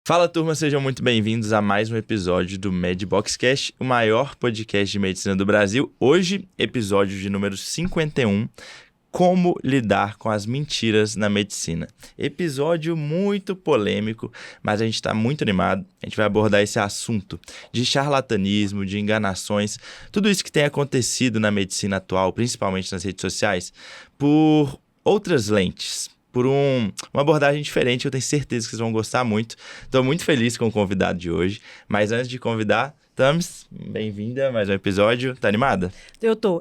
Fala, turma, sejam muito bem-vindos a mais um episódio do MedBoxCast, o maior podcast de medicina do Brasil. Hoje, episódio de número 51, Como lidar com as mentiras na medicina. Episódio muito polêmico, mas a gente está muito animado. A gente vai abordar esse assunto de charlatanismo, de enganações, tudo isso que tem acontecido na medicina atual, principalmente nas redes sociais, por outras lentes. Por uma abordagem diferente, eu tenho certeza que vocês vão gostar muito. Estou muito feliz com o convidado de hoje, mas antes de convidar, Thames, bem-vinda a mais um episódio. Tá animada?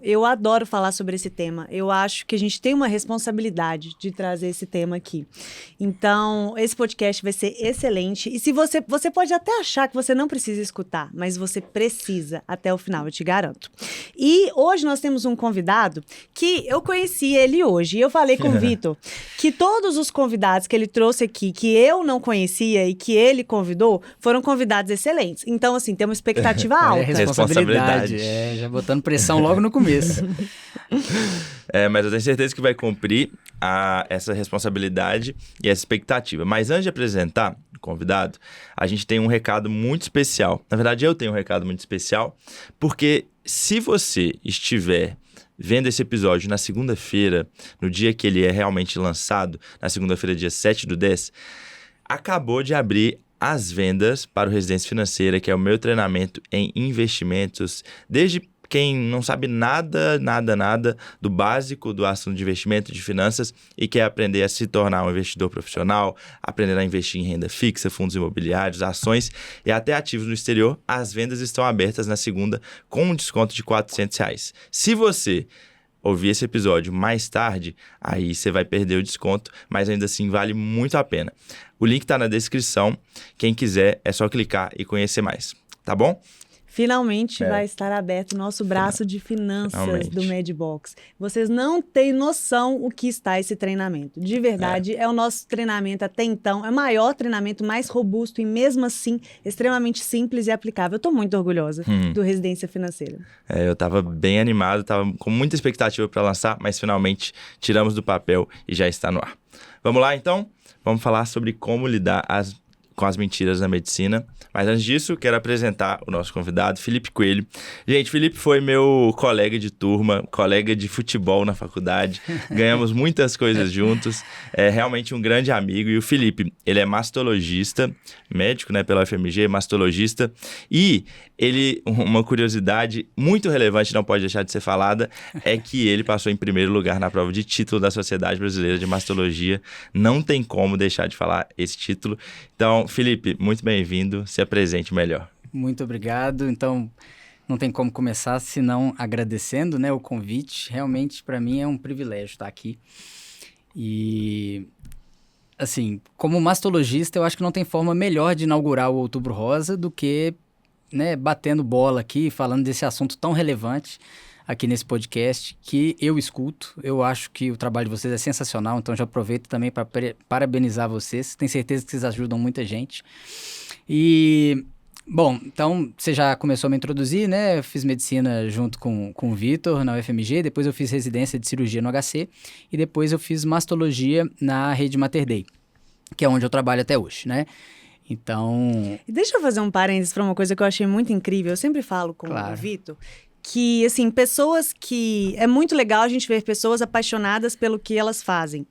Eu adoro falar sobre esse tema. Eu acho que a gente tem uma responsabilidade de trazer esse tema aqui. Então, esse podcast vai ser excelente. E se você pode até achar que você não precisa escutar, mas você precisa até o final, eu te garanto. E hoje nós temos um convidado que eu conheci ele hoje. E eu falei com o Vitor que todos os convidados que ele trouxe aqui, que eu não conhecia e que ele convidou, foram convidados excelentes. Então, assim, tem uma expectativa alta. Responsabilidade. Já botando pressão logo no começo. Mas eu tenho certeza que vai cumprir essa responsabilidade e essa expectativa. Mas antes de apresentar o convidado, a gente tem um recado muito especial. Na verdade, eu tenho um recado muito especial, porque se você estiver vendo esse episódio na segunda-feira, no dia que ele é realmente lançado, na segunda-feira, dia 7/10, acabou de abrir as vendas para o Residência Financeira, que é o meu treinamento em investimentos, desde quem não sabe nada do básico do assunto de investimento, de finanças, e quer aprender a se tornar um investidor profissional, aprender a investir em renda fixa, fundos imobiliários, ações e até ativos no exterior. As vendas estão abertas na segunda com um desconto de R$400. Se você ouvir esse episódio mais tarde, aí você vai perder o desconto, mas ainda assim vale muito a pena. O link está na descrição. Quem quiser, é só clicar e conhecer mais. Tá bom? Finalmente vai estar aberto o nosso braço de finanças do MedBox. Vocês não têm noção o que está esse treinamento. De verdade, é o nosso treinamento até então. É o maior treinamento, mais robusto e mesmo assim extremamente simples e aplicável. Eu estou muito orgulhosa do Residência Financeira. Eu estava bem animado, estava com muita expectativa para lançar, mas finalmente tiramos do papel e já está no ar. Vamos lá, então? Vamos falar sobre como lidar com as mentiras na medicina. Mas antes disso, quero apresentar o nosso convidado, Felipe Coelho. Gente, Felipe foi meu colega de turma, colega de futebol na faculdade. Ganhamos muitas coisas juntos. É realmente um grande amigo. E o Felipe, ele é mastologista, médico, né, pela UFMG, mastologista. E uma curiosidade muito relevante, não pode deixar de ser falada, é que ele passou em primeiro lugar na prova de título da Sociedade Brasileira de Mastologia. Não tem como deixar de falar esse título. Então, Felipe, muito bem-vindo. Se apresente melhor. Muito obrigado. Então, não tem como começar senão agradecendo, né, o convite. Realmente, para mim, é um privilégio estar aqui. E, assim, como mastologista, eu acho que não tem forma melhor de inaugurar o Outubro Rosa do que, né, batendo bola aqui, falando desse assunto tão relevante aqui nesse podcast, que eu escuto. Eu acho que o trabalho de vocês é sensacional, então já aproveito também para parabenizar vocês. Tenho certeza que vocês ajudam muita gente. E, bom, então você já começou a me introduzir, né? Eu fiz medicina junto com o Vitor na UFMG, depois eu fiz residência de cirurgia no HC e depois eu fiz mastologia na Rede Mater Dei, que é onde eu trabalho até hoje, né? Então... E deixa eu fazer um parênteses para uma coisa que eu achei muito incrível. Eu sempre falo com o Vitor que, assim, é muito legal a gente ver pessoas apaixonadas pelo que elas fazem.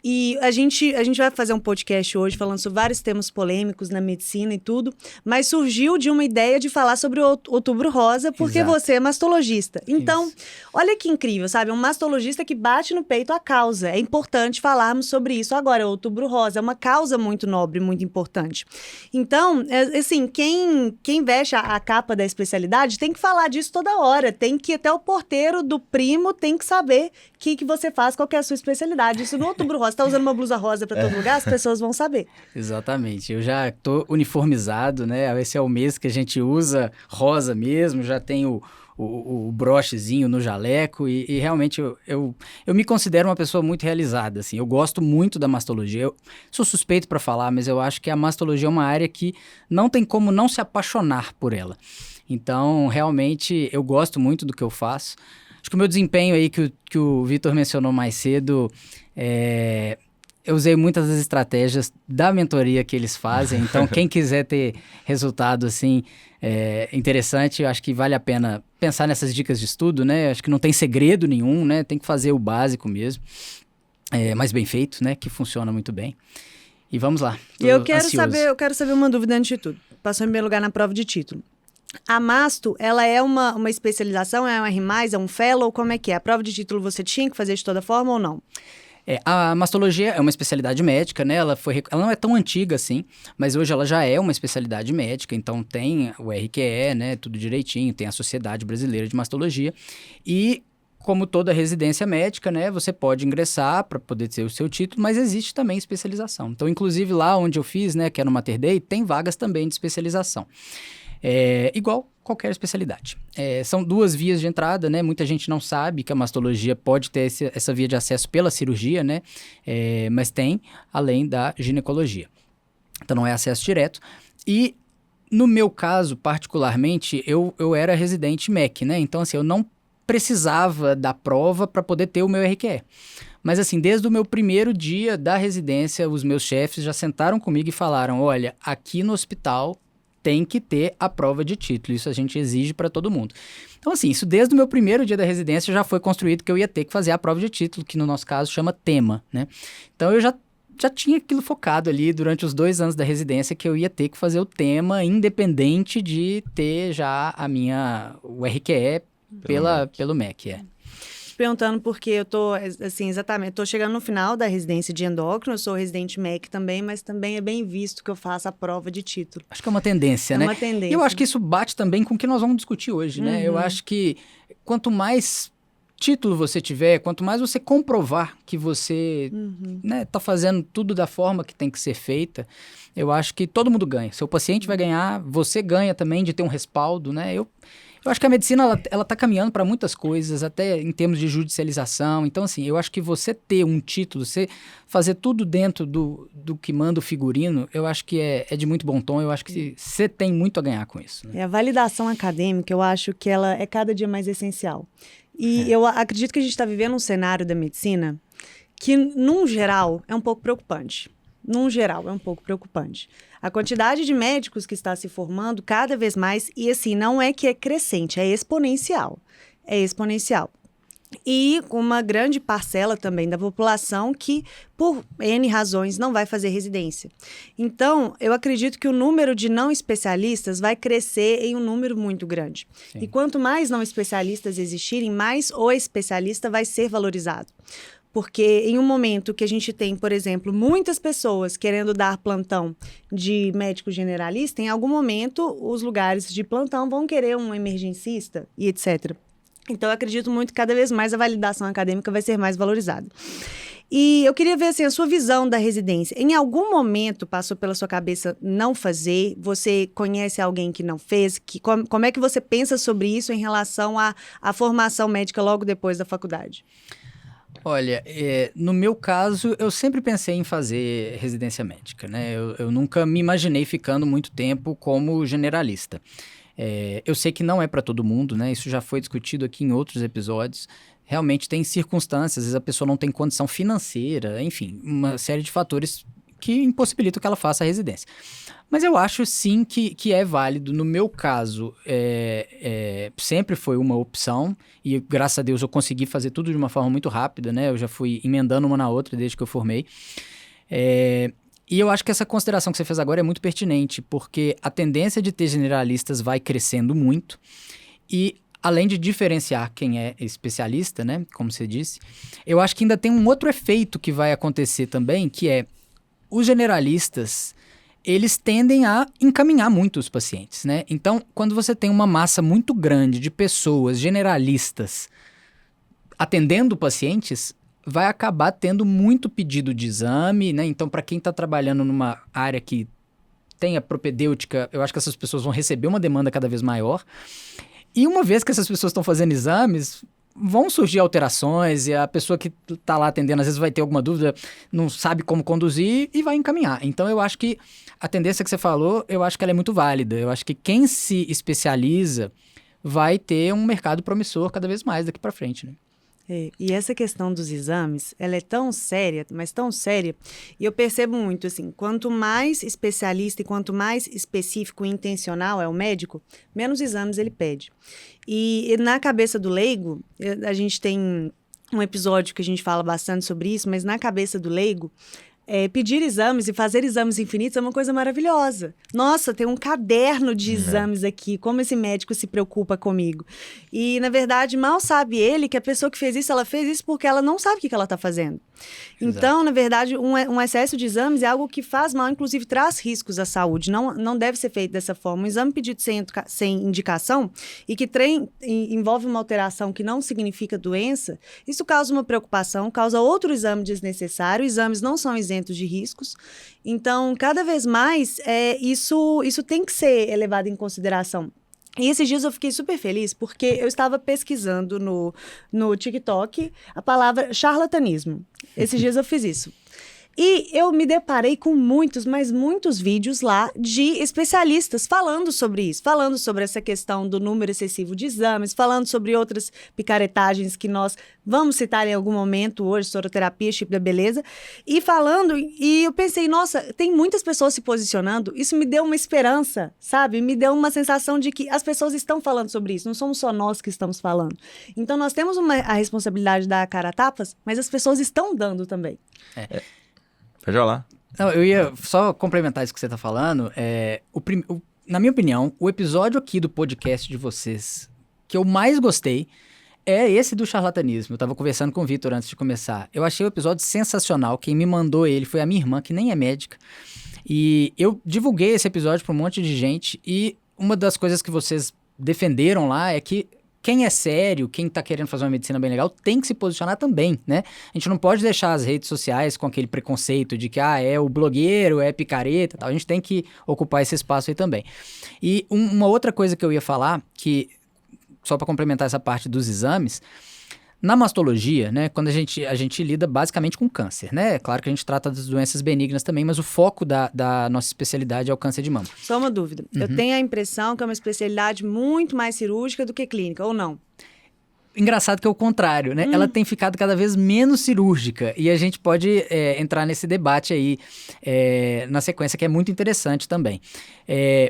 E a gente vai fazer um podcast hoje falando sobre vários temas polêmicos na medicina e tudo, mas surgiu de uma ideia de falar sobre o Outubro Rosa, porque você é mastologista. Então, olha que incrível, sabe? Um mastologista que bate no peito a causa. É importante falarmos sobre isso agora. O Outubro Rosa é uma causa muito nobre, muito importante. Então, assim, quem veste a capa da especialidade tem que falar disso toda hora. Tem que até o porteiro do primo tem que saber o que você faz, qual que é a sua especialidade. Isso no Outubro Rosa, tá usando uma blusa rosa para todo lugar, as pessoas vão saber. Exatamente. Eu já tô uniformizado, né? Esse é o mês que a gente usa rosa mesmo, já tem o brochezinho no jaleco e realmente eu me considero uma pessoa muito realizada, assim. Eu gosto muito da mastologia. Eu sou suspeito para falar, mas eu acho que a mastologia é uma área que não tem como não se apaixonar por ela. Então, realmente, eu gosto muito do que eu faço. Acho que o meu desempenho aí que o Vitor mencionou mais cedo, eu usei muitas das estratégias da mentoria que eles fazem, então quem quiser ter resultado assim interessante, eu acho que vale a pena pensar nessas dicas de estudo, né? Acho que não tem segredo nenhum, né? Tem que fazer o básico mesmo, mas bem feito, né? Que funciona muito bem. E vamos lá. E eu quero saber uma dúvida antes de tudo. Passou em primeiro lugar na prova de título. A Masto, ela é uma especialização, é um R+, é um fellow, como é que é? A prova de título você tinha que fazer de toda forma ou não? A mastologia é uma especialidade médica, né? Ela não é tão antiga assim, mas hoje ela já é uma especialidade médica, então tem o RQE, né? Tudo direitinho, tem a Sociedade Brasileira de Mastologia. E, como toda residência médica, né? Você pode ingressar para poder ter o seu título, mas existe também especialização. Então, inclusive lá onde eu fiz, né? Que é no Mater Dei, tem vagas também de especialização. Igual qualquer especialidade. São 2 vias de entrada, né? Muita gente não sabe que a mastologia pode ter essa via de acesso pela cirurgia, né? Mas tem, além da ginecologia. Então, não é acesso direto. E, no meu caso, particularmente, eu era residente MEC, né? Então, assim, eu não precisava da prova para poder ter o meu RQE. Mas, assim, desde o meu primeiro dia da residência, os meus chefes já sentaram comigo e falaram, olha, aqui no hospital tem que ter a prova de título, isso a gente exige para todo mundo. Então, assim, isso desde o meu primeiro dia da residência já foi construído que eu ia ter que fazer a prova de título, que no nosso caso chama TEMA, né? Então, eu já tinha aquilo focado ali durante os 2 anos da residência que eu ia ter que fazer o TEMA, independente de ter já o RQE pelo MEC, Perguntando porque eu tô, assim, exatamente, tô chegando no final da residência de endócrino, eu sou residente MEC também, mas também é bem visto que eu faça a prova de título. Acho que é uma tendência, né? É uma tendência. E eu acho que isso bate também com o que nós vamos discutir hoje, né? Eu acho que quanto mais título você tiver, quanto mais você comprovar que você tá fazendo tudo da forma que tem que ser feita, eu acho que todo mundo ganha. Seu paciente vai ganhar, você ganha também de ter um respaldo, né? Eu acho que a medicina, ela tá caminhando para muitas coisas, até em termos de judicialização. Então, assim, eu acho que você ter um título, você fazer tudo dentro do que manda o figurino, eu acho que é de muito bom tom. Eu acho que você tem muito a ganhar com isso, né? A validação acadêmica, eu acho que ela é cada dia mais essencial. E eu acredito que a gente está vivendo um cenário da medicina que, num geral, é um pouco preocupante. A quantidade de médicos que está se formando cada vez mais, e assim, não é que é crescente, é exponencial. E com uma grande parcela também da população que, por N razões, não vai fazer residência. Então, eu acredito que o número de não especialistas vai crescer em um número muito grande. Sim. E quanto mais não especialistas existirem, mais o especialista vai ser valorizado. Porque em um momento que a gente tem, por exemplo, muitas pessoas querendo dar plantão de médico generalista, em algum momento os lugares de plantão vão querer um emergencista e etc. Então, eu acredito muito que cada vez mais a validação acadêmica vai ser mais valorizada. E eu queria ver assim, a sua visão da residência. Em algum momento passou pela sua cabeça não fazer? Você conhece alguém que não fez? Como é que você pensa sobre isso em relação à formação médica logo depois da faculdade? Olha, no meu caso, eu sempre pensei em fazer residência médica, né? Eu nunca me imaginei ficando muito tempo como generalista. Eu sei que não é para todo mundo, né? Isso já foi discutido aqui em outros episódios. Realmente tem circunstâncias, às vezes a pessoa não tem condição financeira, enfim, uma série de fatores que impossibilitam que ela faça a residência. Mas eu acho sim que é válido. No meu caso, sempre foi uma opção e graças a Deus eu consegui fazer tudo de uma forma muito rápida, né? Eu já fui emendando uma na outra desde que eu formei. E eu acho que essa consideração que você fez agora é muito pertinente, porque a tendência de ter generalistas vai crescendo muito e além de diferenciar quem é especialista, né? Como você disse, eu acho que ainda tem um outro efeito que vai acontecer também, que é os generalistas, eles tendem a encaminhar muito os pacientes, né? Então, quando você tem uma massa muito grande de pessoas generalistas atendendo pacientes, vai acabar tendo muito pedido de exame, né? Então, para quem está trabalhando numa área que tem a propedêutica, eu acho que essas pessoas vão receber uma demanda cada vez maior. E uma vez que essas pessoas estão fazendo exames, vão surgir alterações e a pessoa que está lá atendendo às vezes vai ter alguma dúvida, não sabe como conduzir e vai encaminhar. Então, eu acho que a tendência que você falou, eu acho que ela é muito válida. Eu acho que quem se especializa vai ter um mercado promissor cada vez mais daqui para frente, né? E essa questão dos exames, ela é tão séria, mas tão séria, e eu percebo muito, assim, quanto mais especialista e quanto mais específico e intencional é o médico, menos exames ele pede. E na cabeça do leigo, a gente tem um episódio que a gente fala bastante sobre isso, mas na cabeça do leigo, pedir exames e fazer exames infinitos é uma coisa maravilhosa. Nossa, tem um caderno de exames aqui, como esse médico se preocupa comigo. E, na verdade, mal sabe ele que a pessoa que fez isso, ela fez isso porque ela não sabe o que ela está fazendo. Então, na verdade, um excesso de exames é algo que faz mal, inclusive traz riscos à saúde. Não deve ser feito dessa forma. Um exame pedido sem indicação e que envolve uma alteração que não significa doença, isso causa uma preocupação, causa outro exame desnecessário. Exames não são isentos de riscos. Então, cada vez mais, isso tem que ser levado em consideração. E esses dias eu fiquei super feliz porque eu estava pesquisando no TikTok a palavra charlatanismo. Esses dias eu fiz isso. E eu me deparei com muitos, mas muitos vídeos lá de especialistas falando sobre isso, falando sobre essa questão do número excessivo de exames, falando sobre outras picaretagens que nós vamos citar em algum momento hoje, soroterapia, chip da beleza, e eu pensei, nossa, tem muitas pessoas se posicionando, isso me deu uma esperança, sabe? Me deu uma sensação de que as pessoas estão falando sobre isso, não somos só nós que estamos falando. Então nós temos a responsabilidade de dar a cara a tapas, mas as pessoas estão dando também. Pode rolar. Não, eu ia só complementar isso que você está falando. Na minha opinião, o episódio aqui do podcast de vocês que eu mais gostei é esse do charlatanismo. Eu estava conversando com o Vitor antes de começar. Eu achei o episódio sensacional. Quem me mandou ele foi a minha irmã, que nem é médica. E eu divulguei esse episódio para um monte de gente. E uma das coisas que vocês defenderam lá é que quem é sério, quem tá querendo fazer uma medicina bem legal, tem que se posicionar também, né? A gente não pode deixar as redes sociais com aquele preconceito de que, é o blogueiro, é picareta e tal. A gente tem que ocupar esse espaço aí também. E uma outra coisa que eu ia falar, que só para complementar essa parte dos exames, na mastologia, né, quando a gente lida basicamente com câncer, né? Claro que a gente trata das doenças benignas também, mas o foco da nossa especialidade é o câncer de mama. Só uma dúvida. Eu tenho a impressão que é uma especialidade muito mais cirúrgica do que clínica, ou não? Engraçado que é o contrário, né? Ela tem ficado cada vez menos cirúrgica e a gente pode entrar nesse debate aí na sequência, que é muito interessante também.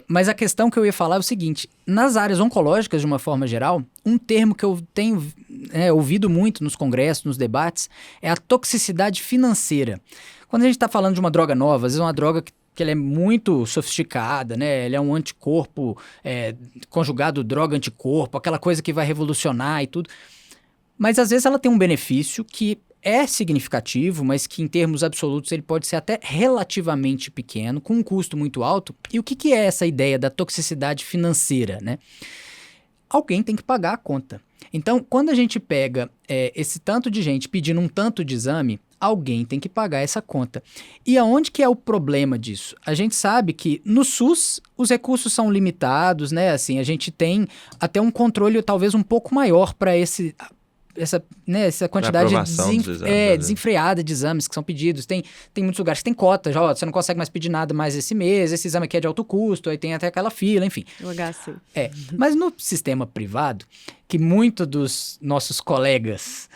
Mas a questão que eu ia falar é o seguinte: nas áreas oncológicas, de uma forma geral, um termo que eu tenho ouvido muito nos congressos, nos debates, é a toxicidade financeira. Quando a gente está falando de uma droga nova, às vezes é uma droga que ela é muito sofisticada, né? Ele é um anticorpo conjugado droga-anticorpo, aquela coisa que vai revolucionar e tudo. Mas às vezes ela tem um benefício que é significativo, mas que em termos absolutos ele pode ser até relativamente pequeno, com um custo muito alto. E o que é essa ideia da toxicidade financeira, né? Alguém tem que pagar a conta. Então, quando a gente pega esse tanto de gente pedindo um tanto de exame, alguém tem que pagar essa conta. E aonde que é o problema disso? A gente sabe que no SUS os recursos são limitados, né? Assim, a gente tem até um controle talvez um pouco maior para essa quantidade desenfreada de exames que são pedidos. Tem muitos lugares que tem cota, já, você não consegue mais pedir nada mais esse mês, esse exame aqui é de alto custo, aí tem até aquela fila, enfim. O HC. Mas no sistema privado, que muitos dos nossos colegas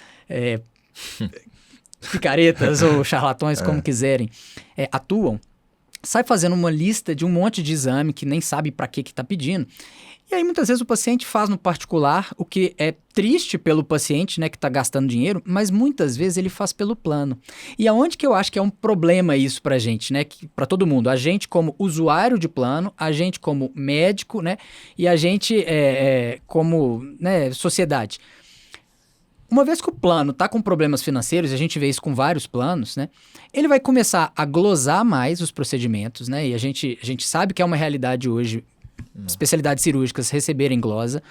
picaretas ou charlatões, como quiserem, atuam, sai fazendo uma lista de um monte de exame que nem sabe para que está pedindo. E aí, muitas vezes, o paciente faz no particular, o que é triste pelo paciente, né, que está gastando dinheiro, mas muitas vezes ele faz pelo plano. E aonde que eu acho que é um problema isso pra gente, né, para todo mundo? A gente como usuário de plano, a gente como médico, né, e a gente como, né, sociedade. Uma vez que o plano está com problemas financeiros, e a gente vê isso com vários planos, né? Ele vai começar a glosar mais os procedimentos, né? E a gente sabe que é uma realidade hoje, especialidades cirúrgicas receberem glosa.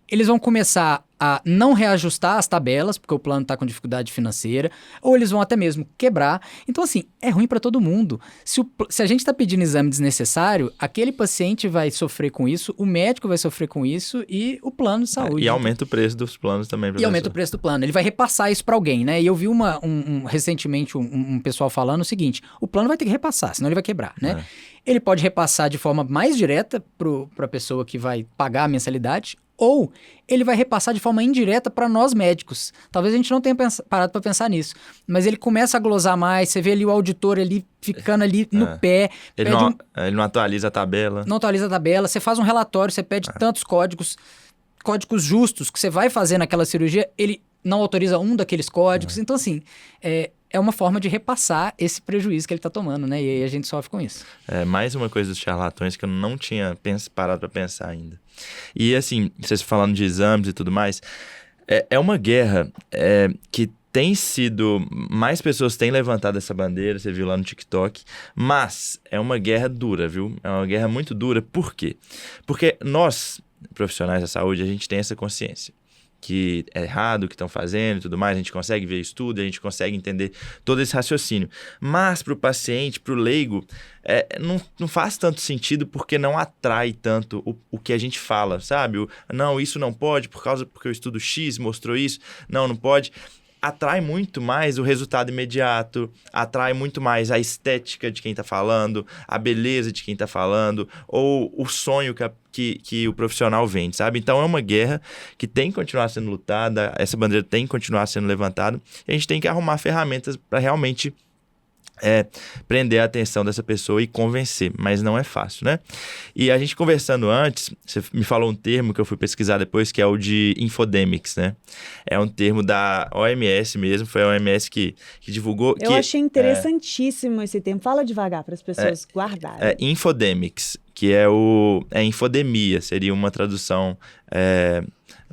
Eles vão começar a não reajustar as tabelas, porque o plano está com dificuldade financeira, ou eles vão até mesmo quebrar. Então, assim, é ruim para todo mundo. Se a gente está pedindo exame desnecessário, aquele paciente vai sofrer com isso, o médico vai sofrer com isso e o plano de saúde. E aumenta o preço dos planos também, professor. E aumenta o preço do plano. Ele vai repassar isso para alguém, né? E eu vi recentemente um pessoal falando o seguinte: o plano vai ter que repassar, senão ele vai quebrar, né? Ele pode repassar de forma mais direta para a pessoa que vai pagar a mensalidade, ou ele vai repassar de forma indireta para nós médicos. Talvez a gente não tenha parado para pensar nisso, mas ele começa a glosar mais, você vê ali o auditor ali ficando ali no pé. Ele não atualiza a tabela. Não atualiza a tabela, você faz um relatório, você pede tantos códigos justos que você vai fazer naquela cirurgia, ele não autoriza um daqueles códigos. Então, assim, é uma forma de repassar esse prejuízo que ele está tomando, né? E aí a gente sofre com isso. Mais uma coisa dos charlatões que eu não tinha parado para pensar ainda. E, assim, vocês falando de exames e tudo mais, é uma guerra que tem sido... Mais pessoas têm levantado essa bandeira, você viu lá no TikTok, mas é uma guerra dura, viu? É uma guerra muito dura. Por quê? Porque nós, profissionais da saúde, a gente tem essa consciência que é errado o que estão fazendo e tudo mais, a gente consegue ver estudo, a gente consegue entender todo esse raciocínio. Mas para o paciente, para o leigo, não faz tanto sentido porque não atrai tanto o que a gente fala, sabe? Não, isso não pode porque o estudo X mostrou isso, não pode. Atrai muito mais o resultado imediato, atrai muito mais a estética de quem está falando, a beleza de quem está falando, ou o sonho que o profissional vende, sabe? Então é uma guerra que tem que continuar sendo lutada, essa bandeira tem que continuar sendo levantada, e a gente tem que arrumar ferramentas para realmente prender a atenção dessa pessoa e convencer, mas não é fácil, né? E a gente conversando antes, você me falou um termo que eu fui pesquisar depois, que é o de infodemics, né? É um termo da OMS mesmo, foi a OMS que divulgou. Eu achei interessantíssimo esse termo. Fala devagar para as pessoas guardarem. Infodemics, que é infodemia, seria uma tradução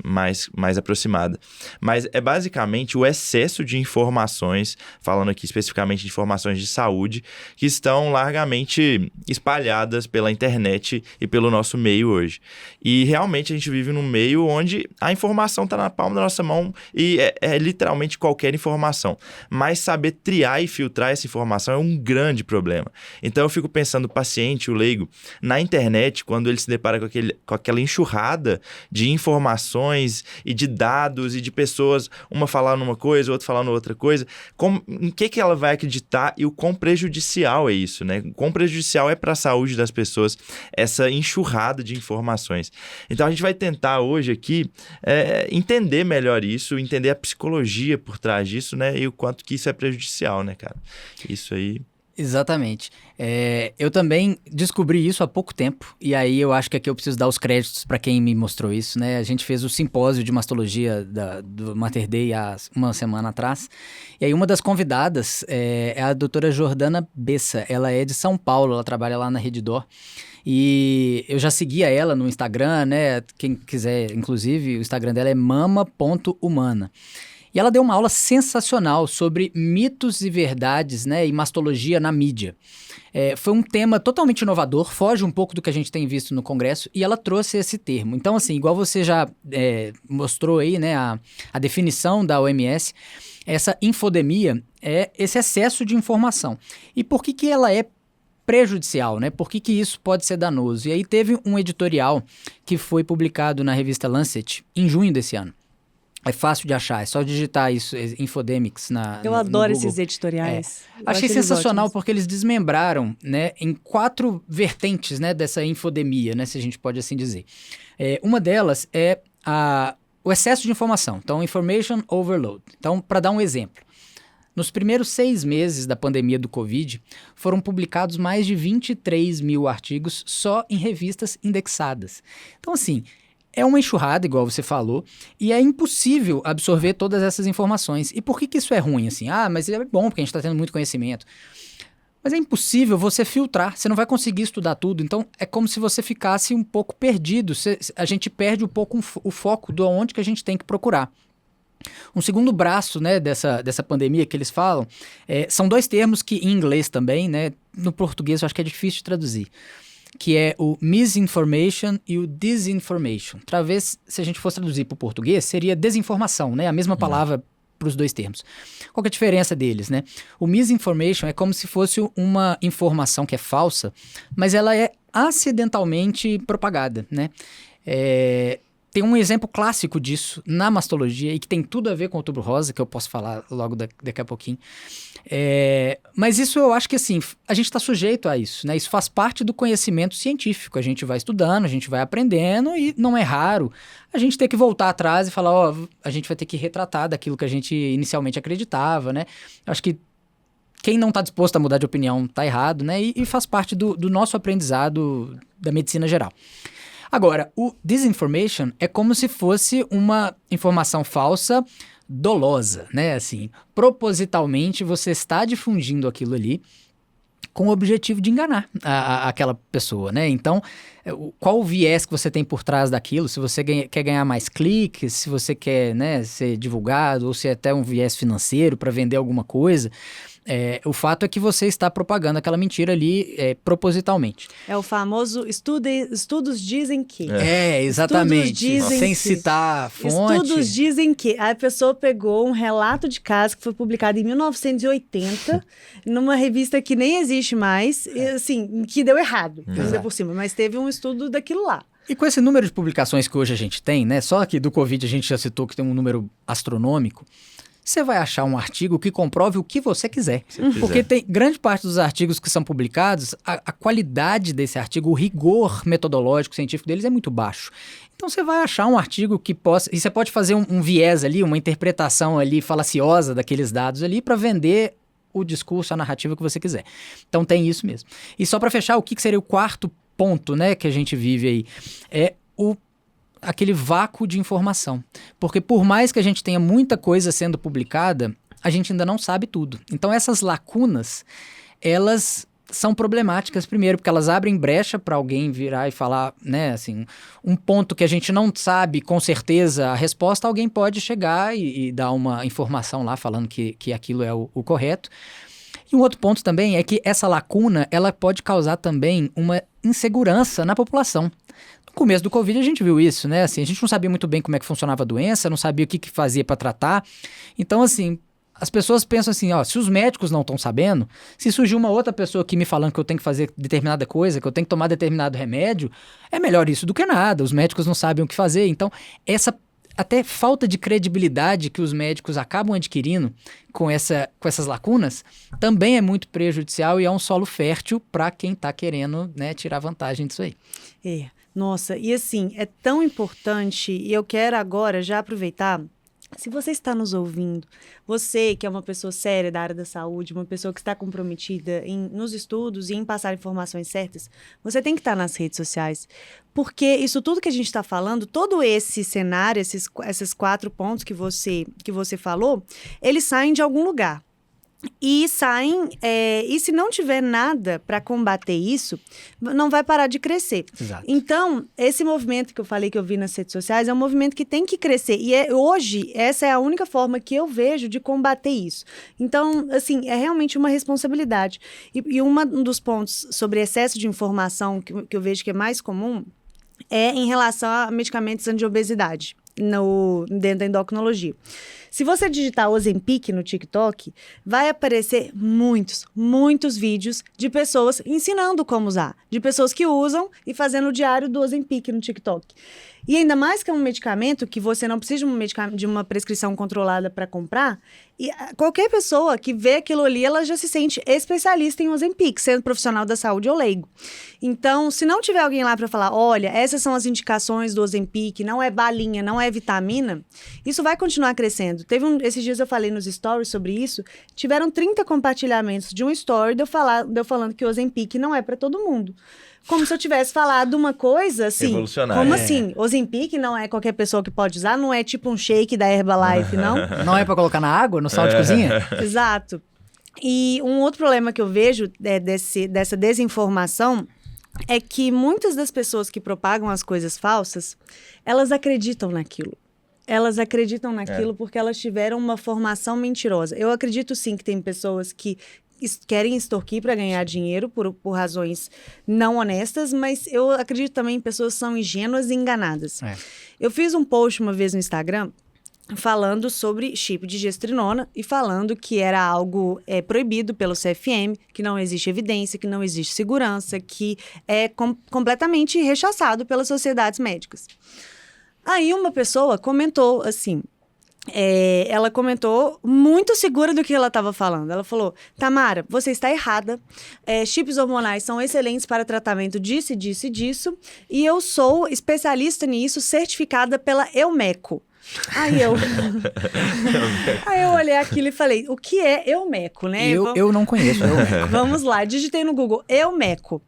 mais aproximada. Mas é basicamente o excesso de informações, falando aqui especificamente de informações de saúde, que estão largamente espalhadas pela internet e pelo nosso meio hoje. E realmente a gente vive num meio onde a informação está na palma da nossa mão e é literalmente qualquer informação. Mas saber triar e filtrar essa informação é um grande problema. Então eu fico pensando, o paciente, o leigo, na internet, quando ele se depara com aquela enxurrada de informações e de dados e de pessoas, uma falando uma coisa, outra falando outra coisa, em que ela vai acreditar e o quão prejudicial é isso, né? O quão prejudicial é para a saúde das pessoas essa enxurrada de informações. Então a gente vai tentar hoje aqui entender melhor isso, entender a psicologia por trás disso, né? E o quanto que isso é prejudicial, né, cara? Isso aí... Exatamente. Eu também descobri isso há pouco tempo, e aí eu acho que aqui eu preciso dar os créditos para quem me mostrou isso, né? A gente fez o simpósio de mastologia do Mater Dei há uma semana atrás, e aí uma das convidadas é a doutora Jordana Bessa. Ela é de São Paulo, ela trabalha lá na Redditor, e eu já seguia ela no Instagram, né? Quem quiser, inclusive, o Instagram dela é mama.humana. E ela deu uma aula sensacional sobre mitos e verdades, né, e mastologia na mídia. Foi um tema totalmente inovador, foge um pouco do que a gente tem visto no Congresso, e ela trouxe esse termo. Então, assim, igual você já mostrou aí, né, a definição da OMS, essa infodemia é esse excesso de informação. E por que ela é prejudicial, né? Por que isso pode ser danoso? E aí teve um editorial que foi publicado na revista Lancet em junho desse ano. É fácil de achar, é só digitar isso, Infodemics Eu adoro esses editoriais. Achei sensacional porque eles desmembraram, né, em 4 vertentes, né, dessa infodemia, né, se a gente pode assim dizer. Uma delas é o excesso de informação, então information overload. Então, para dar um exemplo, nos primeiros 6 meses da pandemia do Covid, foram publicados mais de 23 mil artigos só em revistas indexadas. Então, assim... É uma enxurrada, igual você falou, e é impossível absorver todas essas informações. E por que isso é ruim, assim? Mas é bom, porque a gente está tendo muito conhecimento. Mas é impossível você filtrar, você não vai conseguir estudar tudo. Então, é como se você ficasse um pouco perdido. A gente perde um pouco o foco de onde que a gente tem que procurar. Um segundo braço, né, dessa pandemia que eles falam, são 2 termos que em inglês também, né, no português eu acho que é difícil de traduzir, que é o misinformation e o disinformation. Talvez, se a gente fosse traduzir para o português, seria desinformação, né? A mesma palavra para os 2 termos. Qual que é a diferença deles, né? O misinformation é como se fosse uma informação que é falsa, mas ela é acidentalmente propagada, né? tem um exemplo clássico disso na mastologia e que tem tudo a ver com o Outubro Rosa, que eu posso falar logo daqui a pouquinho. Mas isso eu acho que assim, a gente está sujeito a isso, né? Isso faz parte do conhecimento científico. A gente vai estudando, a gente vai aprendendo e não é raro a gente ter que voltar atrás e falar, a gente vai ter que retratar daquilo que a gente inicialmente acreditava, né? Eu acho que quem não está disposto a mudar de opinião está errado, né? E faz parte do nosso aprendizado da medicina geral. Agora, o disinformation é como se fosse uma informação falsa dolosa, né? Assim, propositalmente você está difundindo aquilo ali com o objetivo de enganar aquela pessoa, né? Então, qual o viés que você tem por trás daquilo? Se você quer ganhar mais cliques, se você quer, né, ser divulgado, ou se é até um viés financeiro para vender alguma coisa... o fato é que você está propagando aquela mentira ali propositalmente. É o famoso estudos dizem que. Exatamente. Sem citar fonte. Estudos dizem que. A pessoa pegou um relato de caso que foi publicado em 1980, numa revista que nem existe mais, e, assim, que deu errado, ainda por cima, mas teve um estudo daquilo lá. E com esse número de publicações que hoje a gente tem, né? Só aqui do Covid a gente já citou que tem um número astronômico. Você vai achar um artigo que comprove o que você quiser. Porque tem grande parte dos artigos que são publicados, a qualidade desse artigo, o rigor metodológico, científico deles é muito baixo. Então você vai achar um artigo que possa... E você pode fazer um viés ali, uma interpretação ali falaciosa daqueles dados ali para vender o discurso, a narrativa que você quiser. Então tem isso mesmo. E só para fechar, o que seria o quarto ponto, né, que a gente vive aí? É aquele vácuo de informação. Porque por mais que a gente tenha muita coisa sendo publicada, a gente ainda não sabe tudo. Então essas lacunas, elas são problemáticas primeiro, porque elas abrem brecha para alguém virar e falar, né, assim, um ponto que a gente não sabe com certeza a resposta, alguém pode chegar e dar uma informação lá falando que aquilo é o correto. E um outro ponto também é que essa lacuna, ela pode causar também uma insegurança na população. No começo do Covid a gente viu isso, né? Assim, a gente não sabia muito bem como é que funcionava a doença, não sabia o que fazia para tratar. Então, assim, as pessoas pensam assim, se os médicos não estão sabendo, se surgir uma outra pessoa aqui me falando que eu tenho que fazer determinada coisa, que eu tenho que tomar determinado remédio, é melhor isso do que nada. Os médicos não sabem o que fazer. Então, essa até falta de credibilidade que os médicos acabam adquirindo com essas lacunas também é muito prejudicial e é um solo fértil para quem está querendo, né, tirar vantagem disso aí. Nossa, e assim, é tão importante, e eu quero agora já aproveitar, se você está nos ouvindo, você que é uma pessoa séria da área da saúde, uma pessoa que está comprometida nos estudos e em passar informações certas, você tem que estar nas redes sociais, porque isso tudo que a gente está falando, todo esse cenário, esses 4 pontos que você falou, eles saem de algum lugar. E saem, e se não tiver nada para combater isso, não vai parar de crescer. Exato. Então, esse movimento que eu falei que eu vi nas redes sociais é um movimento que tem que crescer. E hoje, essa é a única forma que eu vejo de combater isso. Então, assim, é realmente uma responsabilidade. E um dos pontos sobre excesso de informação que eu vejo que é mais comum é em relação a medicamentos anti-obesidade dentro da endocrinologia. Se você digitar Ozempic no TikTok, vai aparecer muitos vídeos de pessoas ensinando como usar, de pessoas que usam e fazendo o diário do Ozempic no TikTok. E ainda mais que é um medicamento que você não precisa de uma prescrição controlada para comprar, e qualquer pessoa que vê aquilo ali, ela já se sente especialista em Ozempic, sendo profissional da saúde ou leigo. Então, se não tiver alguém lá para falar, olha, essas são as indicações do Ozempic, não é balinha, não é vitamina, isso vai continuar crescendo. Esses dias eu falei nos stories sobre isso, tiveram 30 compartilhamentos de um story de eu falando que o Ozempic não é para todo mundo. Como se eu tivesse falado uma coisa assim. Revolucionária. Como assim? Ozempic não é qualquer pessoa que pode usar, não é tipo um shake da Herbalife, não? Não é para colocar na água, no sal de cozinha? Exato. E um outro problema que eu vejo dessa desinformação é que muitas das pessoas que propagam as coisas falsas, elas acreditam naquilo. Elas acreditam naquilo porque elas tiveram uma formação mentirosa. Eu acredito sim que tem pessoas que querem extorquir para ganhar dinheiro por razões não honestas, mas eu acredito também em pessoas que são ingênuas e enganadas. Eu fiz um post uma vez no Instagram falando sobre chip de gestrinona e falando que era algo proibido pelo CFM, que não existe evidência, que não existe segurança, que é completamente rechaçado pelas sociedades médicas. Aí uma pessoa comentou assim... ela comentou muito segura do que ela estava falando. Ela falou, Tamara, você está errada. Chips hormonais são excelentes para tratamento disso, disso e disso. E eu sou especialista nisso, certificada pela Eumeco. Aí eu olhei aquilo e falei, o que é Eumeco, né? Eu não conheço Eumeco. Vamos lá, digitei no Google, Eumeco.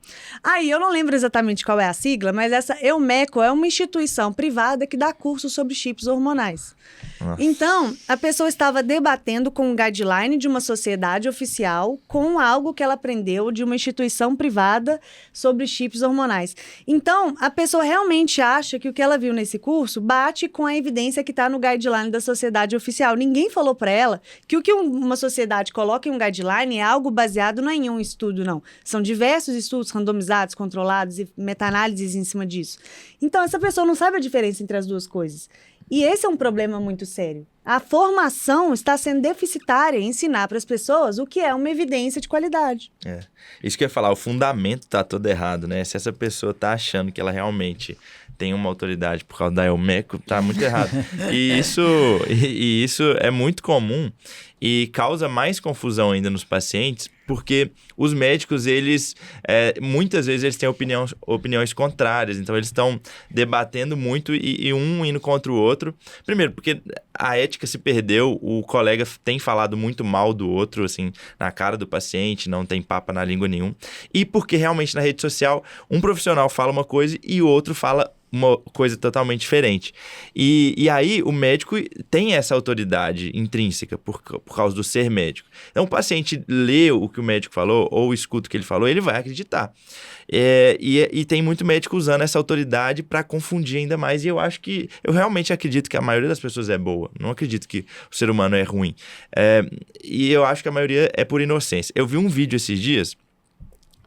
Aí eu não lembro exatamente qual é a sigla, mas essa Eumeco é uma instituição privada que dá curso sobre chips hormonais. Nossa. Então, a pessoa estava debatendo com um guideline de uma sociedade oficial com algo que ela aprendeu de uma instituição privada sobre chips hormonais. Então, a pessoa realmente acha que o que ela viu nesse curso bate com a evidência que está no guideline da sociedade oficial. Ninguém falou para ela que o que uma sociedade coloca em um guideline é algo baseado em um estudo, não. São diversos estudos randomizados, controlados e meta-análises em cima disso. Então, essa pessoa não sabe a diferença entre as duas coisas. E esse é um problema muito sério. A formação está sendo deficitária em ensinar para as pessoas o que é uma evidência de qualidade. Isso que eu ia falar, o fundamento está todo errado, né? Se essa pessoa está achando que ela realmente tem uma autoridade por causa da Eumeco, tá muito errado. E isso é muito comum e causa mais confusão ainda nos pacientes, porque os médicos, eles muitas vezes eles têm opiniões contrárias, então eles estão debatendo muito e um indo contra o outro. Primeiro, porque a ética se perdeu, o colega tem falado muito mal do outro, assim, na cara do paciente, não tem papa na língua nenhum. E porque realmente na rede social, um profissional fala uma coisa e o outro fala uma coisa totalmente diferente. E aí o médico tem essa autoridade intrínseca por causa do ser médico. Então o paciente lê o que o médico falou ou escuta o que ele falou, ele vai acreditar. E tem muito médico usando essa autoridade para confundir ainda mais. E eu realmente acredito que a maioria das pessoas é boa. Não acredito que o ser humano é ruim. E eu acho que a maioria é por inocência. Eu vi um vídeo esses dias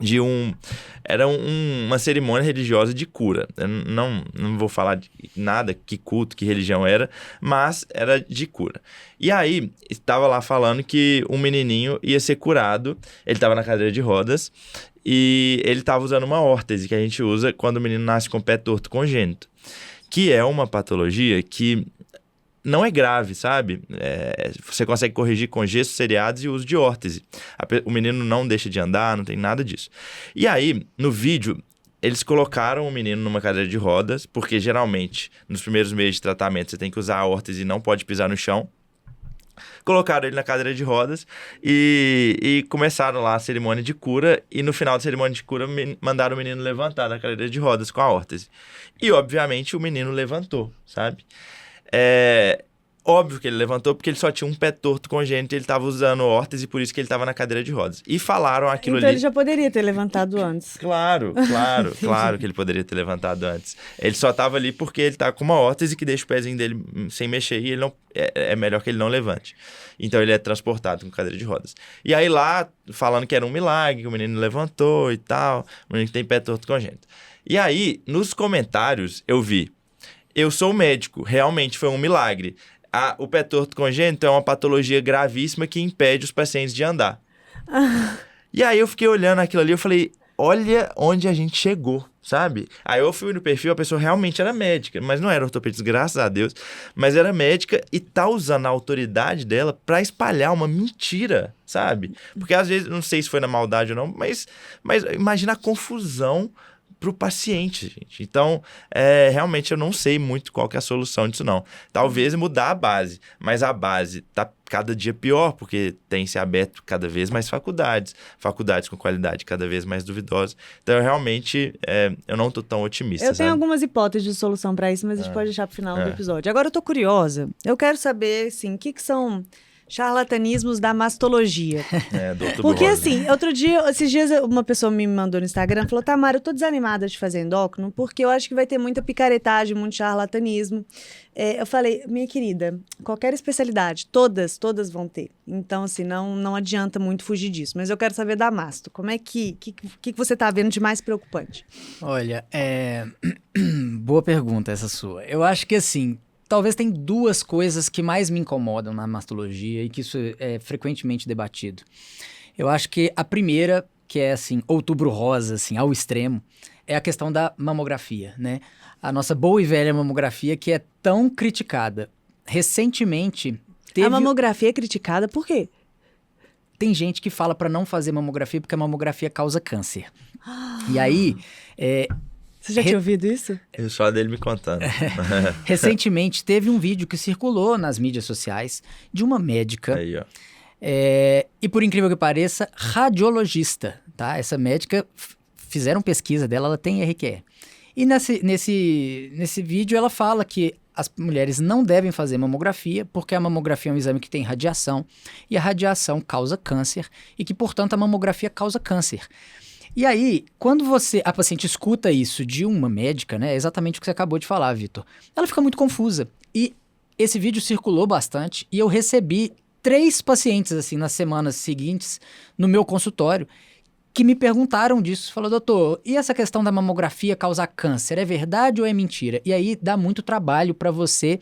de uma cerimônia religiosa de cura. Eu não vou falar de nada, que culto, que religião era, mas era de cura. E aí, estava lá falando que um menininho ia ser curado, ele estava na cadeira de rodas, e ele estava usando uma órtese que a gente usa quando o menino nasce com o pé torto congênito, que é uma patologia que não é grave, sabe? Você consegue corrigir com gesso, seriados e uso de órtese. O menino não deixa de andar, não tem nada disso. E aí, no vídeo, eles colocaram o menino numa cadeira de rodas, porque geralmente, nos primeiros meses de tratamento, você tem que usar a órtese e não pode pisar no chão. Colocaram ele na cadeira de rodas e começaram lá a cerimônia de cura. E no final da cerimônia de cura, mandaram o menino levantar da cadeira de rodas com a órtese. E, obviamente, o menino levantou, sabe? Óbvio que ele levantou porque ele só tinha um pé torto congênito e ele estava usando órtese e por isso que ele estava na cadeira de rodas. E falaram aquilo então ali... ele já poderia ter levantado antes. Claro que ele poderia ter levantado antes. Ele só estava ali porque ele tá com uma órtese que deixa o pezinho dele sem mexer e ele não, é melhor que ele não levante. Então ele é transportado com cadeira de rodas. E aí lá, falando que era um milagre, que o menino levantou e tal, o menino que tem pé torto congênito. E aí, nos comentários, eu vi: eu sou médico, realmente foi um milagre. O pé torto congênito é uma patologia gravíssima que impede os pacientes de andar. E aí eu fiquei olhando aquilo ali, eu falei, olha onde a gente chegou, sabe? Aí eu fui no perfil, a pessoa realmente era médica, mas não era ortopedista, graças a Deus, mas era médica e tá usando a autoridade dela pra espalhar uma mentira, sabe? Porque às vezes, não sei se foi na maldade ou não, mas imagina a confusão pro paciente, gente. Então, realmente eu não sei muito qual que é a solução disso, não. Talvez mudar a base, mas a base tá cada dia pior, porque tem se aberto cada vez mais faculdades com qualidade cada vez mais duvidosas. Então, eu realmente, eu não tô tão otimista, Eu tenho algumas hipóteses de solução para isso, mas a gente pode deixar pro final do episódio. Agora, eu tô curiosa. Eu quero saber, assim, o que são charlatanismos da mastologia. Porque assim, esses dias uma pessoa me mandou no Instagram e falou, Tamara, eu tô desanimada de fazer endócrino porque eu acho que vai ter muita picaretagem, muito charlatanismo. Eu falei, minha querida, qualquer especialidade, todas vão ter. Então, assim, não adianta muito fugir disso. Mas eu quero saber da masto. Como é que você tá vendo de mais preocupante? Olha, boa pergunta essa sua. Eu acho que, assim, talvez tem duas coisas que mais me incomodam na mastologia e que isso é frequentemente debatido. Eu acho que a primeira, que é assim, outubro rosa, assim, ao extremo, é a questão da mamografia, né? A nossa boa e velha mamografia que é tão criticada. Recentemente, A mamografia é criticada por quê? Tem gente que fala para não fazer mamografia porque a mamografia causa câncer. E aí... Você já tinha ouvido isso? Eu só dele me contando. Recentemente, teve um vídeo que circulou nas mídias sociais de uma médica... Aí, ó. E por incrível que pareça, radiologista, tá? Essa médica, fizeram pesquisa dela, ela tem RQE. E nesse vídeo ela fala que as mulheres não devem fazer mamografia porque a mamografia é um exame que tem radiação e a radiação causa câncer e que, portanto, a mamografia causa câncer. E aí, quando a paciente escuta isso de uma médica, né? É exatamente o que você acabou de falar, Vitor. Ela fica muito confusa. E esse vídeo circulou bastante e eu recebi 3 pacientes, assim, nas semanas seguintes, no meu consultório, que me perguntaram disso. Falou, doutor, e essa questão da mamografia causar câncer, é verdade ou é mentira? E aí dá muito trabalho para você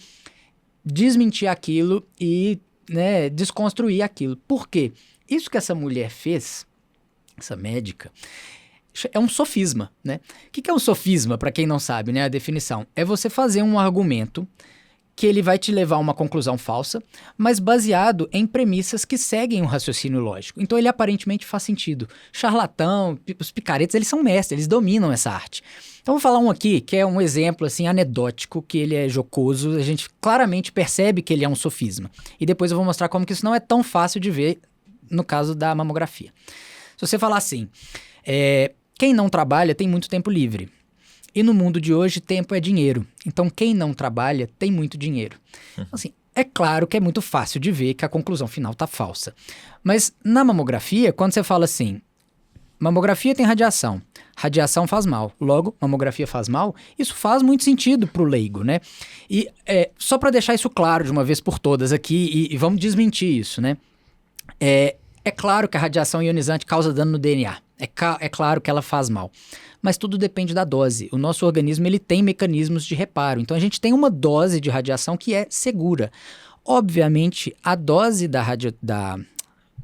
desmentir aquilo e, né, desconstruir aquilo. Por quê? Isso que essa mulher fez, essa médica, é um sofisma, né? O que é um sofisma, para quem não sabe, né? A definição é você fazer um argumento que ele vai te levar a uma conclusão falsa, mas baseado em premissas que seguem um raciocínio lógico. Então ele aparentemente faz sentido. Charlatão, os picaretas, eles são mestres, eles dominam essa arte. Então vou falar um aqui, que é um exemplo assim anedótico, que ele é jocoso, a gente claramente percebe que ele é um sofisma. E depois eu vou mostrar como que isso não é tão fácil de ver no caso da mamografia. Se você falar assim, quem não trabalha tem muito tempo livre. E no mundo de hoje, tempo é dinheiro. Então, quem não trabalha tem muito dinheiro. Assim, é claro que é muito fácil de ver que a conclusão final está falsa. Mas na mamografia, quando você fala assim, mamografia tem radiação, radiação faz mal, logo, mamografia faz mal, isso faz muito sentido para o leigo, né? E só para deixar isso claro de uma vez por todas aqui, e vamos desmentir isso, né? É claro que a radiação ionizante causa dano no DNA. É claro que ela faz mal. Mas tudo depende da dose. O nosso organismo ele tem mecanismos de reparo. Então a gente tem uma dose de radiação que é segura. Obviamente, a dose da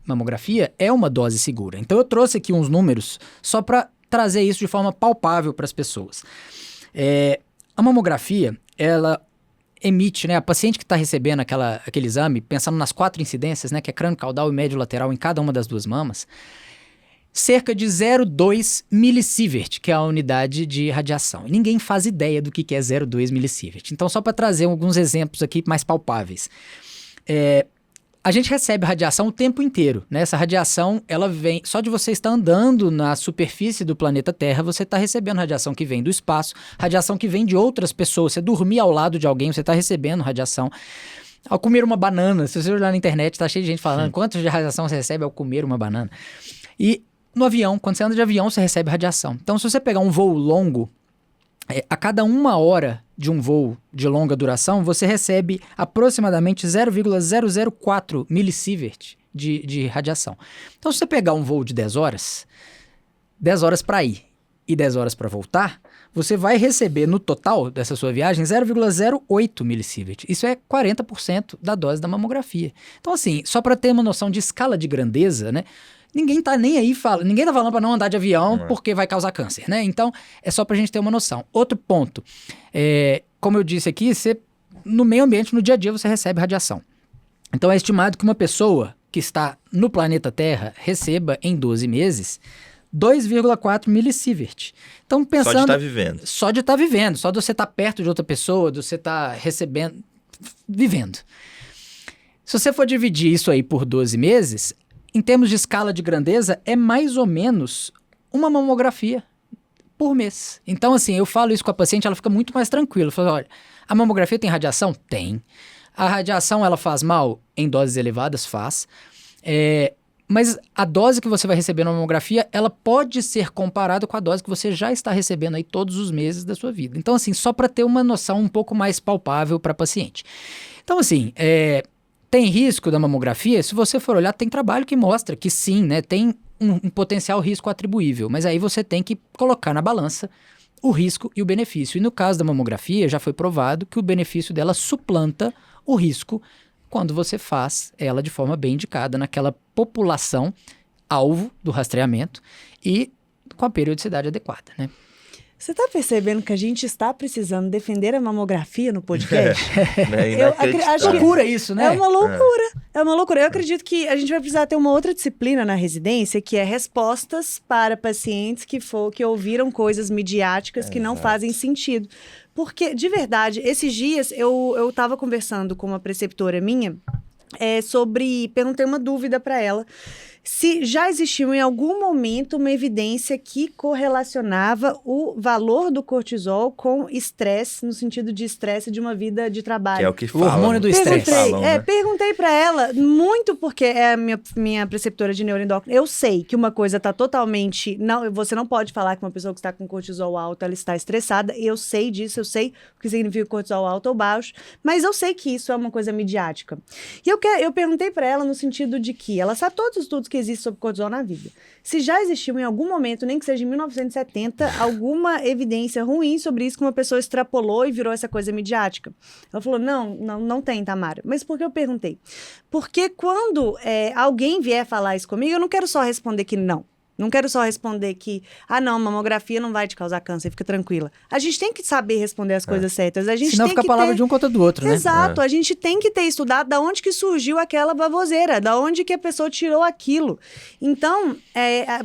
mamografia é uma dose segura. Então eu trouxe aqui uns números só para trazer isso de forma palpável para as pessoas. A mamografia, ela emite, né, a paciente que está recebendo aquele exame, pensando nas 4 incidências, né, que é crânio caudal e médio lateral em cada uma das 2 mamas, cerca de 0,2 milisievert, que é a unidade de radiação. E ninguém faz ideia do que é 0,2 milisievert. Então, só para trazer alguns exemplos aqui mais palpáveis. A gente recebe radiação o tempo inteiro, né? Essa radiação, ela vem... Só de você estar andando na superfície do planeta Terra, você está recebendo radiação que vem do espaço, radiação que vem de outras pessoas. Você dormir ao lado de alguém, você está recebendo radiação. Ao comer uma banana, se você olhar na internet, está cheio de gente falando quanto de radiação você recebe ao comer uma banana. E no avião, quando você anda de avião, você recebe radiação. Então, se você pegar um voo longo, a cada 1 hora de um voo de longa duração, você recebe aproximadamente 0,004 milisievert de radiação. Então, se você pegar um voo de 10 horas para ir e 10 horas para voltar, você vai receber no total dessa sua viagem 0,08 milisievert. Isso é 40% da dose da mamografia. Então, assim, só para ter uma noção de escala de grandeza, né? Ninguém tá nem aí ninguém tá falando para não andar de avião porque vai causar câncer, né? Então, é só pra gente ter uma noção. Outro ponto, como eu disse aqui, no meio ambiente, no dia a dia, você recebe radiação. Então, é estimado que uma pessoa que está no planeta Terra receba, em 12 meses, 2,4 milisievert. Então, pensando... Só de estar vivendo. Só de estar vivendo, só de você estar perto de outra pessoa, de você estar recebendo, vivendo. Se você for dividir isso aí por 12 meses... Em termos de escala de grandeza, é mais ou menos uma mamografia por mês. Então, assim, eu falo isso com a paciente, ela fica muito mais tranquila. Eu falo, olha, a mamografia tem radiação? Tem. A radiação, ela faz mal? Em doses elevadas, faz. Mas a dose que você vai receber na mamografia, ela pode ser comparada com a dose que você já está recebendo aí todos os meses da sua vida. Então, assim, só para ter uma noção um pouco mais palpável para a paciente. Então, assim, tem risco da mamografia? Se você for olhar, tem trabalho que mostra que sim, né? Tem um potencial risco atribuível, mas aí você tem que colocar na balança o risco e o benefício. E no caso da mamografia, já foi provado que o benefício dela suplanta o risco quando você faz ela de forma bem indicada naquela população alvo do rastreamento e com a periodicidade adequada, né? Você está percebendo que a gente está precisando defender a mamografia no podcast? É loucura isso, né? É uma loucura. É uma loucura. Eu acredito que a gente vai precisar ter uma outra disciplina na residência, que é respostas para pacientes que ouviram coisas midiáticas que não fazem sentido. Porque, de verdade, esses dias eu estava conversando com uma preceptora minha perguntei uma dúvida para ela. Se já existiu em algum momento uma evidência que correlacionava o valor do cortisol com estresse, no sentido de estresse de uma vida de trabalho. Que é o que falam. O hormônio do estresse. Perguntei para ela, muito porque é a minha preceptora de neuroendócrino. Eu sei que uma coisa está totalmente... Você não pode falar que uma pessoa que está com cortisol alto, ela está estressada. Eu sei disso, eu sei o que significa cortisol alto ou baixo, mas eu sei que isso é uma coisa midiática. E eu perguntei para ela no sentido de que ela sabe todos os estudos que existe sobre cortisol na vida. Se já existiu em algum momento, nem que seja em 1970, alguma evidência ruim sobre isso que uma pessoa extrapolou e virou essa coisa midiática. Ela falou, não tem, Tamara. Mas por que eu perguntei? Porque quando alguém vier falar isso comigo, eu não quero só responder que não. Não quero só responder que, mamografia não vai te causar câncer, fica tranquila. A gente tem que saber responder as coisas certas. Senão fica a palavra de um contra do outro, né? Exato. A gente tem que ter estudado da onde que surgiu aquela baboseira, da onde que a pessoa tirou aquilo. Então,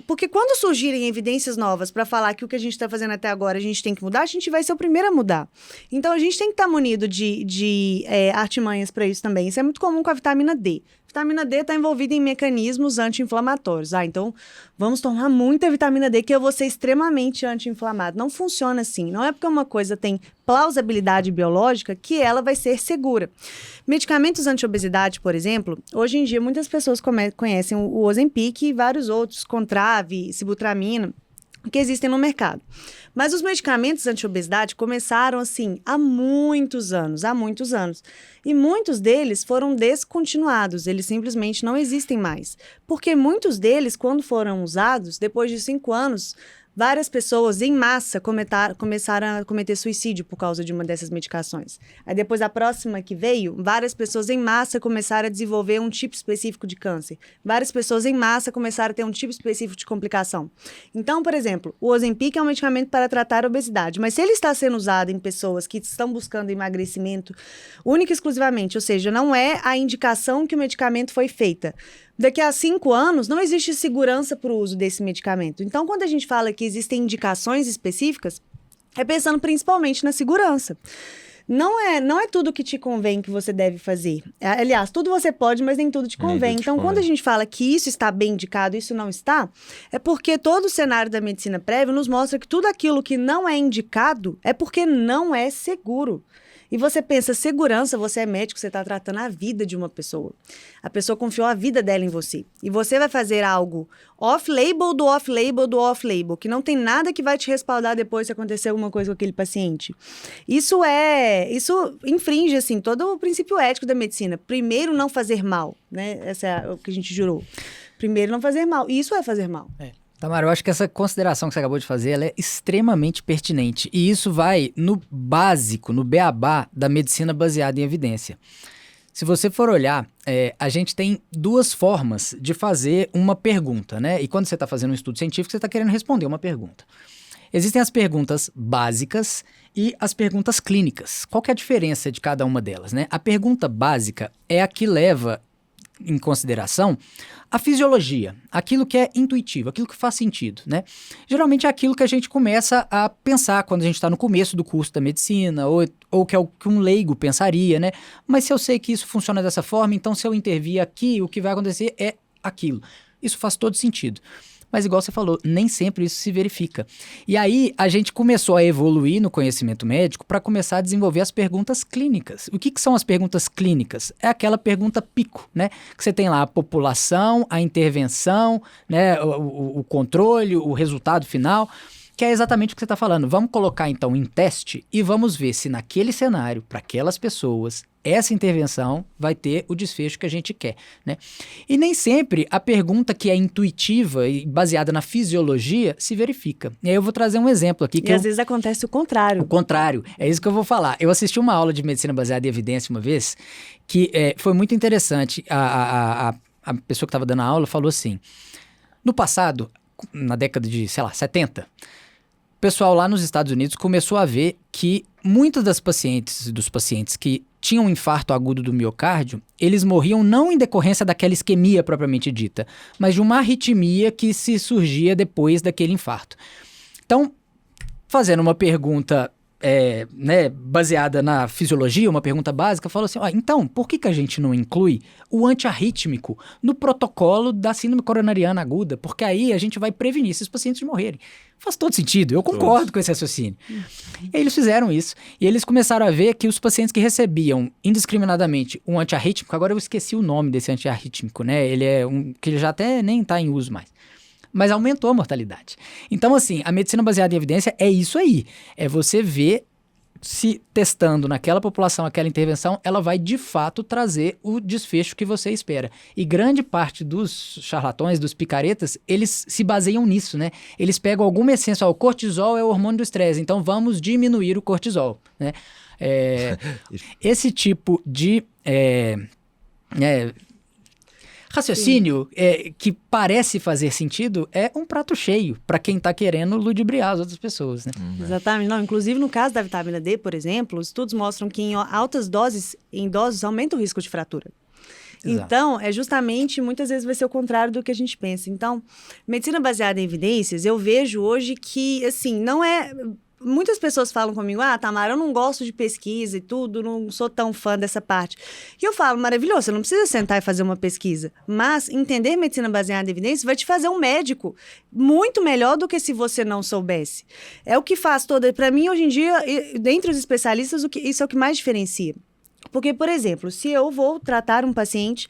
porque quando surgirem evidências novas para falar que o que a gente está fazendo até agora a gente tem que mudar, a gente vai ser o primeiro a mudar. Então, a gente tem que estar munido de artimanhas para isso também. Isso é muito comum com a vitamina D. Vitamina D está envolvida em mecanismos anti-inflamatórios. Então, vamos tomar muita vitamina D que eu vou ser extremamente anti-inflamado. Não funciona assim. Não é porque uma coisa tem plausibilidade biológica que ela vai ser segura. Medicamentos anti-obesidade, por exemplo, hoje em dia muitas pessoas conhecem o Ozempic e vários outros, Contrave, Sibutramina, que existem no mercado. Mas os medicamentos anti-obesidade começaram, assim, há muitos anos. E muitos deles foram descontinuados, eles simplesmente não existem mais. Porque muitos deles, quando foram usados, depois de 5 anos... Várias pessoas em massa começaram a cometer suicídio por causa de uma dessas medicações. Aí depois a próxima que veio, várias pessoas em massa começaram a desenvolver um tipo específico de câncer. Várias pessoas em massa começaram a ter um tipo específico de complicação. Então, por exemplo, o Ozempic é um medicamento para tratar a obesidade, mas se ele está sendo usado em pessoas que estão buscando emagrecimento única e exclusivamente, ou seja, não é a indicação que o medicamento foi feita. Daqui a 5 anos, não existe segurança para o uso desse medicamento. Então, quando a gente fala que existem indicações específicas, é pensando principalmente na segurança. Não é tudo que te convém que você deve fazer. Aliás, tudo você pode, mas nem tudo te convém. Então, quando a gente fala que isso está bem indicado, isso não está, é porque todo o cenário da medicina prévia nos mostra que tudo aquilo que não é indicado é porque não é seguro. E você pensa, segurança, você é médico, você está tratando a vida de uma pessoa. A pessoa confiou a vida dela em você. E você vai fazer algo off-label do off-label do off-label, que não tem nada que vai te respaldar depois se acontecer alguma coisa com aquele paciente. Isso infringe, assim, todo o princípio ético da medicina. Primeiro, não fazer mal, né? Essa é o que a gente jurou. Primeiro, não fazer mal. E isso é fazer mal. Tamara, eu acho que essa consideração que você acabou de fazer, ela é extremamente pertinente. E isso vai no básico, no beabá da medicina baseada em evidência. Se você for olhar, a gente tem 2 formas de fazer uma pergunta, né? E quando você está fazendo um estudo científico, você está querendo responder uma pergunta. Existem as perguntas básicas e as perguntas clínicas. Qual que é a diferença de cada uma delas, né? A pergunta básica é a que leva em consideração a fisiologia, aquilo que é intuitivo, aquilo que faz sentido, né? Geralmente é aquilo que a gente começa a pensar quando a gente está no começo do curso da medicina, ou que é o que um leigo pensaria, né? Mas se eu sei que isso funciona dessa forma, então se eu intervir aqui, o que vai acontecer é aquilo. Isso faz todo sentido. Mas igual você falou, nem sempre isso se verifica. E aí a gente começou a evoluir no conhecimento médico para começar a desenvolver as perguntas clínicas. O que são as perguntas clínicas? É aquela pergunta pico, né? Que você tem lá a população, a intervenção, né? O controle, o resultado final, que é exatamente o que você está falando. Vamos colocar então em teste e vamos ver se naquele cenário, para aquelas pessoas, essa intervenção vai ter o desfecho que a gente quer, né? E nem sempre a pergunta que é intuitiva e baseada na fisiologia se verifica. E aí eu vou trazer um exemplo aqui. Às vezes acontece o contrário. O contrário, é isso que eu vou falar. Eu assisti uma aula de medicina baseada em evidência uma vez, que foi muito interessante. A pessoa que estava dando a aula falou assim, no passado, na década de, 70, pessoal lá nos Estados Unidos começou a ver que muitas dos pacientes que tinham um infarto agudo do miocárdio, eles morriam não em decorrência daquela isquemia propriamente dita, mas de uma arritmia que se surgia depois daquele infarto. Então, fazendo uma pergunta baseada na fisiologia, uma pergunta básica, falou assim, então, por que a gente não inclui o antiarrítmico no protocolo da síndrome coronariana aguda? Porque aí a gente vai prevenir esses pacientes de morrerem. Faz todo sentido, eu concordo com esse raciocínio. E aí eles fizeram isso, e eles começaram a ver que os pacientes que recebiam indiscriminadamente um antiarrítmico, agora eu esqueci o nome desse antiarrítmico, né? Ele é que ele já até nem está em uso mais. Mas aumentou a mortalidade. Então, assim, a medicina baseada em evidência é isso aí. É você ver se testando naquela população, aquela intervenção, ela vai de fato trazer o desfecho que você espera. E grande parte dos charlatões, dos picaretas, eles se baseiam nisso, né? Eles pegam alguma essência, o cortisol é o hormônio do estresse, então vamos diminuir o cortisol, né? Esse tipo de raciocínio que parece fazer sentido é um prato cheio para quem está querendo ludibriar as outras pessoas, né? Exatamente. Não, inclusive, no caso da vitamina D, por exemplo, os estudos mostram que em altas doses, aumenta o risco de fratura. Exato. Então, justamente, muitas vezes vai ser o contrário do que a gente pensa. Então, medicina baseada em evidências, eu vejo hoje que, assim, não é... Muitas pessoas falam comigo, Tamara, eu não gosto de pesquisa e tudo, não sou tão fã dessa parte. E eu falo, maravilhoso, você não precisa sentar e fazer uma pesquisa, mas entender medicina baseada em evidências vai te fazer um médico muito melhor do que se você não soubesse. É o que faz para mim, hoje em dia, dentre os especialistas, isso é o que mais diferencia. Porque, por exemplo, se eu vou tratar um paciente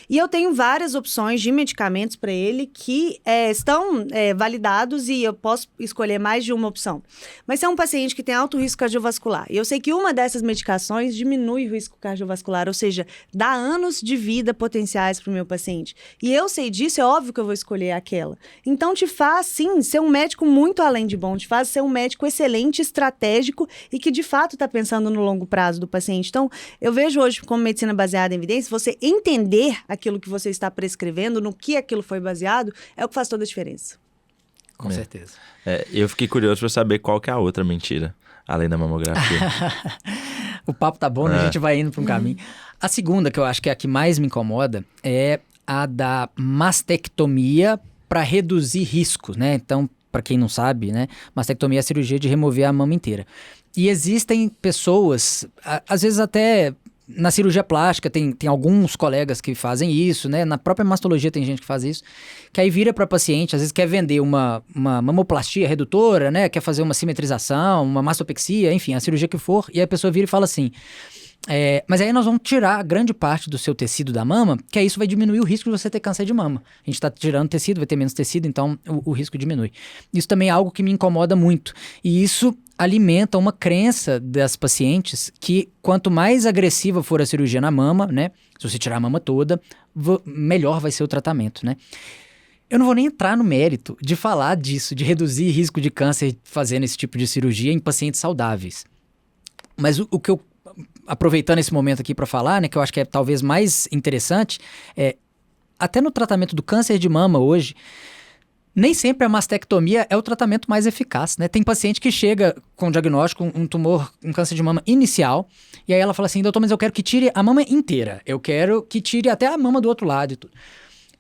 e eu tenho várias opções de medicamentos para ele que estão validados e eu posso escolher mais de uma opção. Mas se é um paciente que tem alto risco cardiovascular e eu sei que uma dessas medicações diminui o risco cardiovascular, ou seja, dá anos de vida potenciais para o meu paciente. E eu sei disso, é óbvio que eu vou escolher aquela. Então, te faz, sim, ser um médico muito além de bom, te faz ser um médico excelente, estratégico e que, de fato, está pensando no longo prazo do paciente. Então, eu vejo hoje como medicina baseada em evidência, você entender aquilo que você está prescrevendo, no que aquilo foi baseado, é o que faz toda a diferença. Com certeza. Eu fiquei curioso para saber qual que é a outra mentira, além da mamografia. O papo tá bom, né? A gente vai indo para um caminho. A segunda, que eu acho que é a que mais me incomoda, é a da mastectomia para reduzir riscos, né? Então, para quem não sabe, né? Mastectomia é a cirurgia de remover a mama inteira. E existem pessoas, às vezes até na cirurgia plástica, tem alguns colegas que fazem isso, né? Na própria mastologia tem gente que faz isso, que aí vira para paciente, às vezes quer vender uma mamoplastia redutora, né? Quer fazer uma simetrização, uma mastopexia, enfim, a cirurgia que for, e a pessoa vira e fala assim... mas aí nós vamos tirar grande parte do seu tecido da mama, que aí isso vai diminuir o risco de você ter câncer de mama. A gente está tirando tecido, vai ter menos tecido, então o risco diminui. Isso também é algo que me incomoda muito. E isso alimenta uma crença das pacientes que quanto mais agressiva for a cirurgia na mama, né? Se você tirar a mama toda, melhor vai ser o tratamento, né? Eu não vou nem entrar no mérito de falar disso, de reduzir risco de câncer fazendo esse tipo de cirurgia em pacientes saudáveis. Mas o que eu aproveitando esse momento aqui para falar, né, que eu acho que é talvez mais interessante, até no tratamento do câncer de mama hoje, nem sempre a mastectomia é o tratamento mais eficaz, né? Tem paciente que chega com diagnóstico, um tumor, um câncer de mama inicial, e aí ela fala assim, doutor, mas eu quero que tire a mama inteira, eu quero que tire até a mama do outro lado e tudo.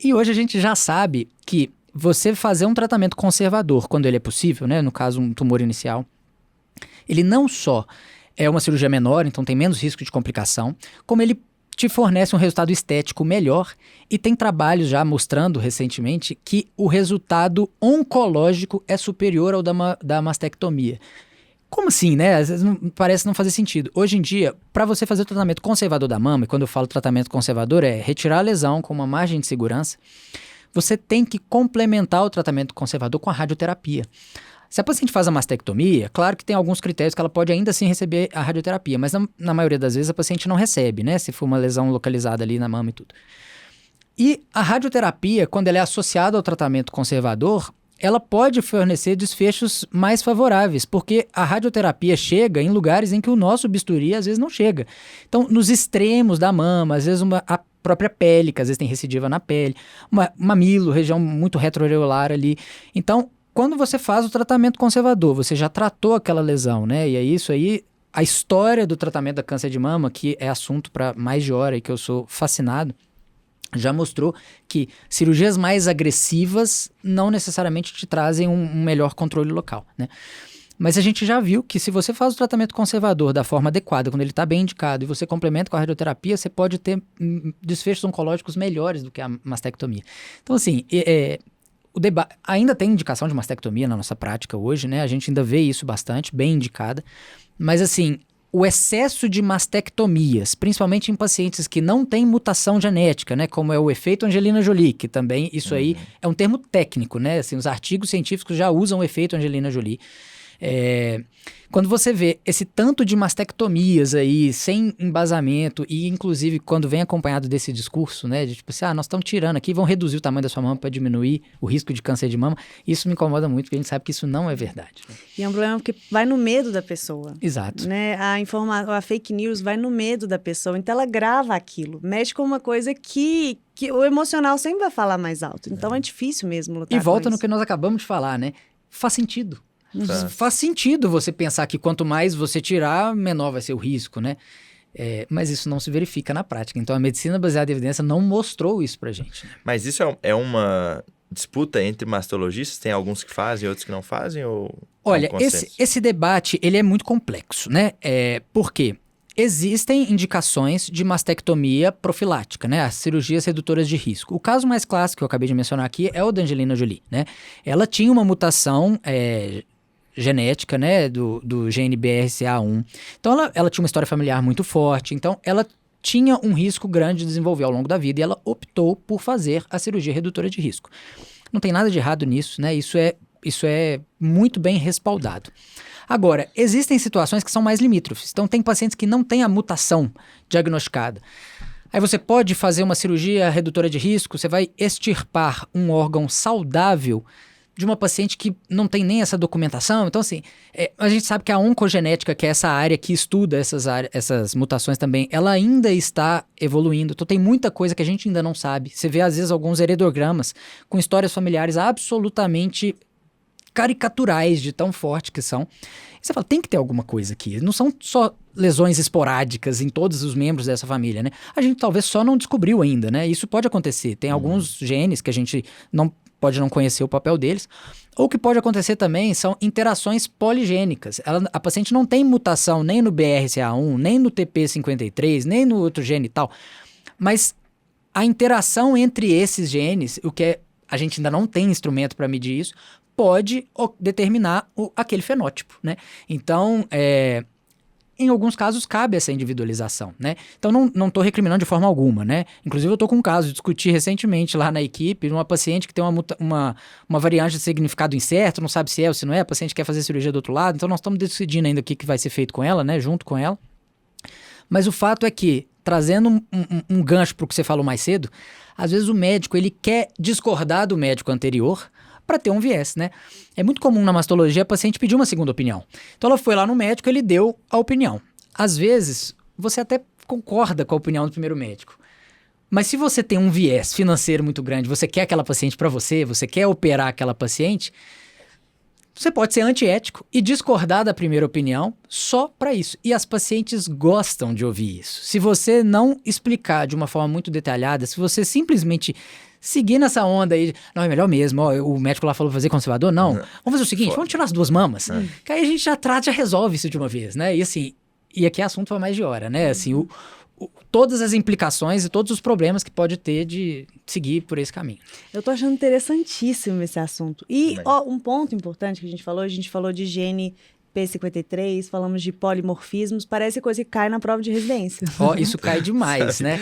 E hoje a gente já sabe que você fazer um tratamento conservador, quando ele é possível, né, no caso um tumor inicial, ele não só é uma cirurgia menor, então tem menos risco de complicação, como ele te fornece um resultado estético melhor e tem trabalhos já mostrando recentemente que o resultado oncológico é superior ao da mastectomia. Como assim, né? Às vezes parece não fazer sentido. Hoje em dia, para você fazer o tratamento conservador da mama, e quando eu falo tratamento conservador é retirar a lesão com uma margem de segurança, você tem que complementar o tratamento conservador com a radioterapia. Se a paciente faz a mastectomia, claro que tem alguns critérios que ela pode ainda assim receber a radioterapia, mas na maioria das vezes a paciente não recebe, né? Se for uma lesão localizada ali na mama e tudo. E a radioterapia, quando ela é associada ao tratamento conservador, ela pode fornecer desfechos mais favoráveis, porque a radioterapia chega em lugares em que o nosso bisturi às vezes não chega. Então, nos extremos da mama, às vezes a própria pele, que às vezes tem recidiva na pele, mamilo, região muito retroareolar ali. Então, quando você faz o tratamento conservador, você já tratou aquela lesão, né? E é isso aí, a história do tratamento da câncer de mama, que é assunto para mais de hora e que eu sou fascinado, já mostrou que cirurgias mais agressivas não necessariamente te trazem um melhor controle local, né? Mas a gente já viu que se você faz o tratamento conservador da forma adequada, quando ele está bem indicado, e você complementa com a radioterapia, você pode ter desfechos oncológicos melhores do que a mastectomia. Então, assim, ainda tem indicação de mastectomia na nossa prática hoje, né? A gente ainda vê isso bastante, bem indicada. Mas, assim, o excesso de mastectomias, principalmente em pacientes que não têm mutação genética, né? Como é o efeito Angelina Jolie, que também isso aí é um termo técnico, né? Assim, os artigos científicos já usam o efeito Angelina Jolie. Quando você vê esse tanto de mastectomias aí, sem embasamento, e inclusive quando vem acompanhado desse discurso, né, de tipo assim, nós estamos tirando aqui, vão reduzir o tamanho da sua mama para diminuir o risco de câncer de mama, isso me incomoda muito, porque a gente sabe que isso não é verdade. Né? E é um problema porque vai no medo da pessoa. Exato. Né? A fake news vai no medo da pessoa, então ela grava aquilo, mexe com uma coisa que o emocional sempre vai falar mais alto, então é difícil mesmo lutar E volta com no isso. que nós acabamos de falar, né? Faz sentido. Faz sentido você pensar que quanto mais você tirar, menor vai ser o risco, né? Mas isso não se verifica na prática. Então, a medicina baseada em evidência não mostrou isso pra gente. Né? Mas isso é uma disputa entre mastologistas? Tem alguns que fazem e outros que não fazem? Ou olha, um consenso? esse debate ele é muito complexo, né? Por quê? Existem indicações de mastectomia profilática, né? As cirurgias redutoras de risco. O caso mais clássico que eu acabei de mencionar aqui é o da Angelina Jolie, né? Ela tinha uma mutação genética, né, do gene BRCA1. Então, ela tinha uma história familiar muito forte. Então, ela tinha um risco grande de desenvolver ao longo da vida e ela optou por fazer a cirurgia redutora de risco. Não tem nada de errado nisso, né? Isso é muito bem respaldado. Agora, existem situações que são mais limítrofes. Então, tem pacientes que não têm a mutação diagnosticada. Aí você pode fazer uma cirurgia redutora de risco, você vai extirpar um órgão saudável de uma paciente que não tem nem essa documentação. Então, assim, a gente sabe que a oncogenética, que é essa área que estuda essas mutações também, ela ainda está evoluindo. Então, tem muita coisa que a gente ainda não sabe. Você vê, às vezes, alguns heredogramas com histórias familiares absolutamente caricaturais de tão forte que são. E você fala, tem que ter alguma coisa aqui. Não são só lesões esporádicas em todos os membros dessa família, né? A gente talvez só não descobriu ainda, né? Isso pode acontecer. Tem alguns genes que a gente pode não conhecer o papel deles. Ou o que pode acontecer também são interações poligênicas. A paciente não tem mutação nem no BRCA1, nem no TP53, nem no outro gene e tal. Mas a interação entre esses genes, a gente ainda não tem instrumento para medir isso, pode determinar aquele fenótipo, né? Então, em alguns casos, cabe essa individualização, né? Então, não estou recriminando de forma alguma, né? Inclusive, eu estou com um caso, discuti recentemente lá na equipe, uma paciente que tem uma variante de significado incerto, não sabe se é ou se não é, a paciente quer fazer cirurgia do outro lado, então nós estamos decidindo ainda o que vai ser feito com ela, né? Junto com ela. Mas o fato é que, trazendo um gancho para o que você falou mais cedo, às vezes o médico, ele quer discordar do médico anterior para ter um viés, né? É muito comum na mastologia a paciente pedir uma segunda opinião. Então ela foi lá no médico, ele deu a opinião. Às vezes, você até concorda com a opinião do primeiro médico. Mas se você tem um viés financeiro muito grande, você quer aquela paciente para você quer operar aquela paciente, você pode ser antiético e discordar da primeira opinião só para isso. E as pacientes gostam de ouvir isso. Se você não explicar de uma forma muito detalhada, se você simplesmente seguir nessa onda aí, não, é melhor mesmo, o médico lá falou fazer conservador, não. Vamos fazer o seguinte, vamos tirar as duas mamas. Que aí a gente já resolve isso de uma vez, né? E assim, e aqui é assunto para mais de hora, né? Assim, todas as implicações e todos os problemas que pode ter de seguir por esse caminho. Eu tô achando interessantíssimo esse assunto. E um ponto importante que a gente falou de gene P53, falamos de polimorfismos, parece coisa que cai na prova de residência. Isso cai demais, né?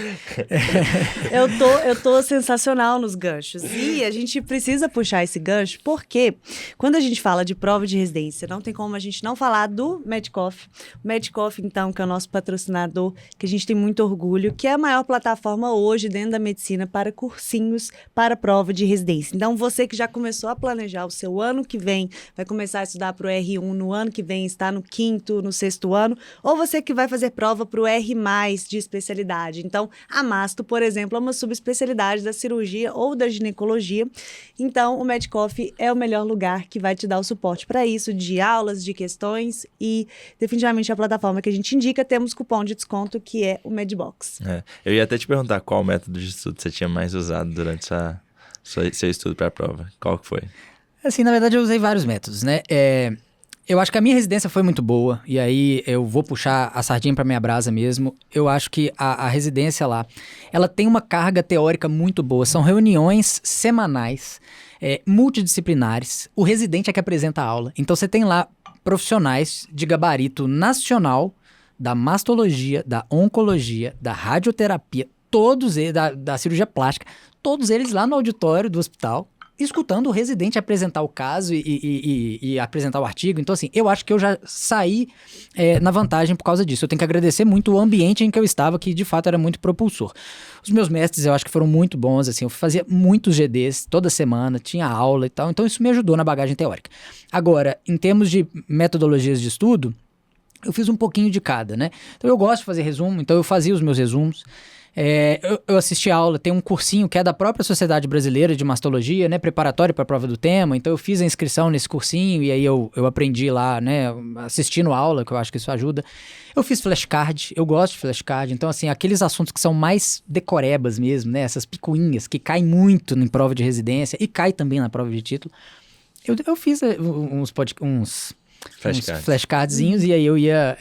Eu tô sensacional nos ganchos. E a gente precisa puxar esse gancho, porque quando a gente fala de prova de residência, não tem como a gente não falar do Medcoff. O Medcoff, então, que é o nosso patrocinador, que a gente tem muito orgulho, que é a maior plataforma hoje dentro da medicina para cursinhos para prova de residência. Então, você que já começou a planejar o seu ano que vem, vai começar a estudar para o R1 no ano que que vem está no 5º, no 6º ano, ou você que vai fazer prova para o R+, de especialidade. Então, a masto, por exemplo, é uma subespecialidade da cirurgia ou da ginecologia. Então, o Medcoff é o melhor lugar que vai te dar o suporte para isso, de aulas, de questões, e definitivamente a plataforma que a gente indica, temos cupom de desconto que é o Medbox. Eu ia até te perguntar qual método de estudo você tinha mais usado durante seu estudo para a prova. Qual que foi? Assim, na verdade, eu usei vários métodos, né? Eu acho que a minha residência foi muito boa, e aí eu vou puxar a sardinha para minha brasa mesmo. Eu acho que a residência lá, ela tem uma carga teórica muito boa. São reuniões semanais, multidisciplinares. O residente é que apresenta a aula. Então, você tem lá profissionais de gabarito nacional, da mastologia, da oncologia, da radioterapia, todos eles, da cirurgia plástica, todos eles lá no auditório do hospital, escutando o residente apresentar o caso e apresentar o artigo. Então, assim, eu acho que eu já saí na vantagem por causa disso. Eu tenho que agradecer muito o ambiente em que eu estava, que de fato era muito propulsor. Os meus mestres, eu acho que foram muito bons, assim, eu fazia muitos GDs toda semana, tinha aula e tal, então isso me ajudou na bagagem teórica. Agora, em termos de metodologias de estudo, eu fiz um pouquinho de cada, né? Então, eu gosto de fazer resumo, então eu fazia os meus resumos. Eu assisti a aula, tem um cursinho que é da própria Sociedade Brasileira de Mastologia, né, preparatório para a prova do tema, então eu fiz a inscrição nesse cursinho e aí eu aprendi lá, né, assistindo a aula, que eu acho que isso ajuda. Eu fiz flashcard, eu gosto de flashcard, então assim, aqueles assuntos que são mais decorebas mesmo, né, essas picuinhas que caem muito em prova de residência e cai também na prova de título, eu fiz uns flashcardzinhos e aí eu ia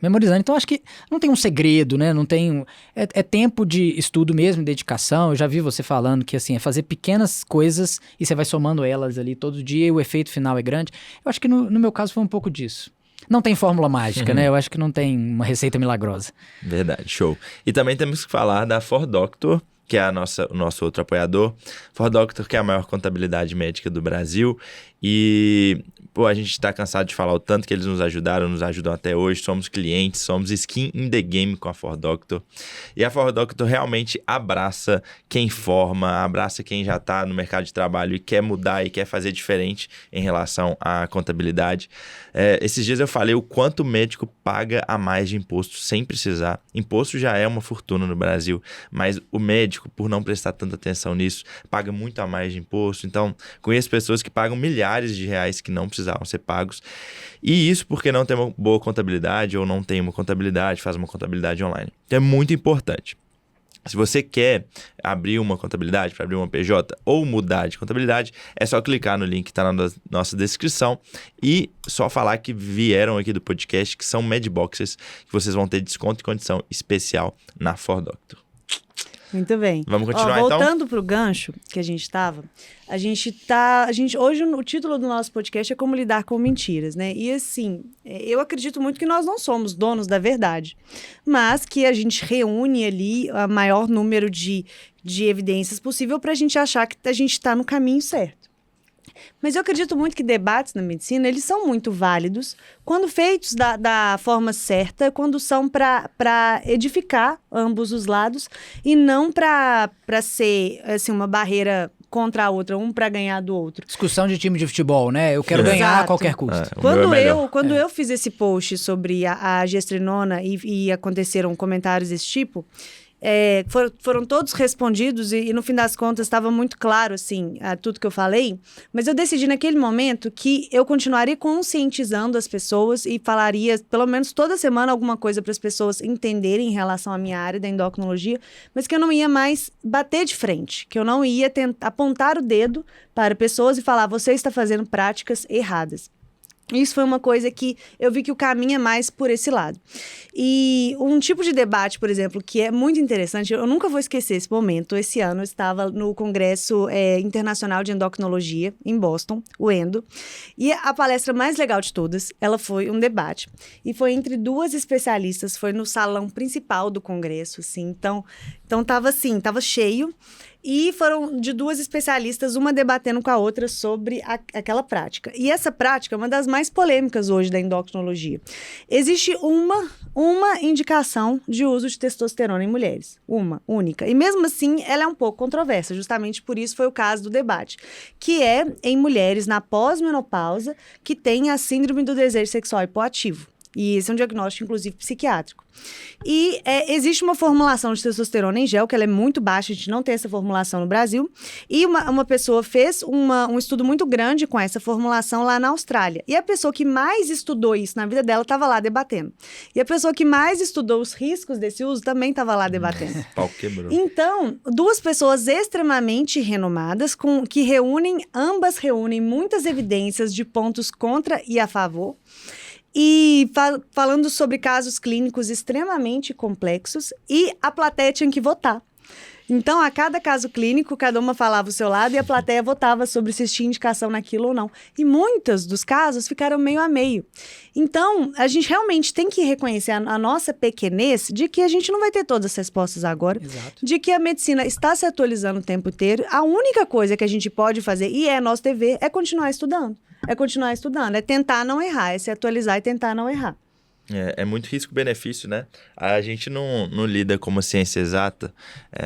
memorizando. Então, acho que não tem um segredo, né? Não tem... É tempo de estudo mesmo, dedicação. Eu já vi você falando que, assim, é fazer pequenas coisas e você vai somando elas ali todo dia e o efeito final é grande. Eu acho que no meu caso foi um pouco disso. Não tem fórmula mágica, né? Eu acho que não tem uma receita milagrosa. Verdade, show. E também temos que falar da 4Doctor, que é o nosso outro apoiador. 4Doctor, que é a maior contabilidade médica do Brasil. E, a gente está cansado de falar o tanto que eles nos ajudam até hoje. Somos clientes, somos skin in the game com a 4Doctor. E a 4Doctor realmente abraça quem forma, abraça quem já está no mercado de trabalho e quer mudar e quer fazer diferente em relação à contabilidade. Esses dias eu falei o quanto o médico paga a mais de imposto sem precisar. Imposto já é uma fortuna no Brasil, mas o médico, por não prestar tanta atenção nisso, paga muito a mais de imposto. Então, conheço pessoas que pagam milhares de reais que não precisavam ser pagos. E isso porque não tem uma boa contabilidade ou não tem uma contabilidade, faz uma contabilidade online. Então é muito importante. Se você quer abrir uma contabilidade, para abrir uma PJ ou mudar de contabilidade, é só clicar no link que está na nossa descrição e só falar que vieram aqui do podcast, que são Medboxers, que vocês vão ter desconto e condição especial na 4Doctor. Muito bem. Vamos continuar então? Voltando para o gancho que a gente estava, hoje o título do nosso podcast é Como Lidar com Mentiras, né? E assim, eu acredito muito que nós não somos donos da verdade, mas que a gente reúne ali o maior número de evidências possível para a gente achar que a gente está no caminho certo. Mas eu acredito muito que debates na medicina, eles são muito válidos quando feitos da forma certa, quando são para edificar ambos os lados e não para ser assim, uma barreira contra a outra, um para ganhar do outro. Discussão de time de futebol, né? Eu quero ganhar a qualquer custo. Quando eu fiz esse post sobre a gestrinona e aconteceram comentários desse tipo... foram todos respondidos e no fim das contas estava muito claro assim, tudo que eu falei, mas eu decidi naquele momento que eu continuaria conscientizando as pessoas e falaria pelo menos toda semana alguma coisa para as pessoas entenderem em relação à minha área da endocrinologia, mas que eu não ia mais bater de frente, que eu não ia apontar o dedo para pessoas e falar, você está fazendo práticas erradas. Isso foi uma coisa que eu vi que o caminho é mais por esse lado. E um tipo de debate, por exemplo, que é muito interessante, eu nunca vou esquecer esse momento. Esse ano eu estava no Congresso Internacional de Endocrinologia, em Boston, o ENDO. E a palestra mais legal de todas, ela foi um debate. E foi entre duas especialistas, foi no salão principal do Congresso, assim. Então tava assim, tava cheio. e foram de duas especialistas, uma debatendo com a outra sobre aquela prática. E essa prática é uma das mais polêmicas hoje da endocrinologia. Existe uma indicação de uso de testosterona em mulheres, uma única. E mesmo assim, ela é um pouco controversa, justamente por isso foi o caso do debate, que é em mulheres na pós-menopausa que têm a síndrome do desejo sexual hipoativo. E esse é um diagnóstico, inclusive, psiquiátrico. E existe uma formulação de testosterona em gel, que ela é muito baixa, a gente não tem essa formulação no Brasil. E uma pessoa fez um estudo muito grande com essa formulação lá na Austrália. E a pessoa que mais estudou isso na vida dela estava lá debatendo. E a pessoa que mais estudou os riscos desse uso também estava lá debatendo. Pau quebrou. Então, duas pessoas extremamente renomadas, que ambas reúnem muitas evidências de pontos contra e a favor. E falando sobre casos clínicos extremamente complexos, e a plateia tinha que votar. Então, a cada caso clínico, cada uma falava o seu lado e a plateia votava sobre se tinha indicação naquilo ou não. E muitos dos casos ficaram meio a meio. Então, a gente realmente tem que reconhecer a nossa pequenez de que a gente não vai ter todas as respostas agora. Exato. De que a medicina está se atualizando o tempo inteiro. A única coisa que a gente pode fazer, e é nosso dever, é continuar estudando. É tentar não errar, é se atualizar e tentar não errar. É muito risco-benefício, né? A gente não lida como ciência exata,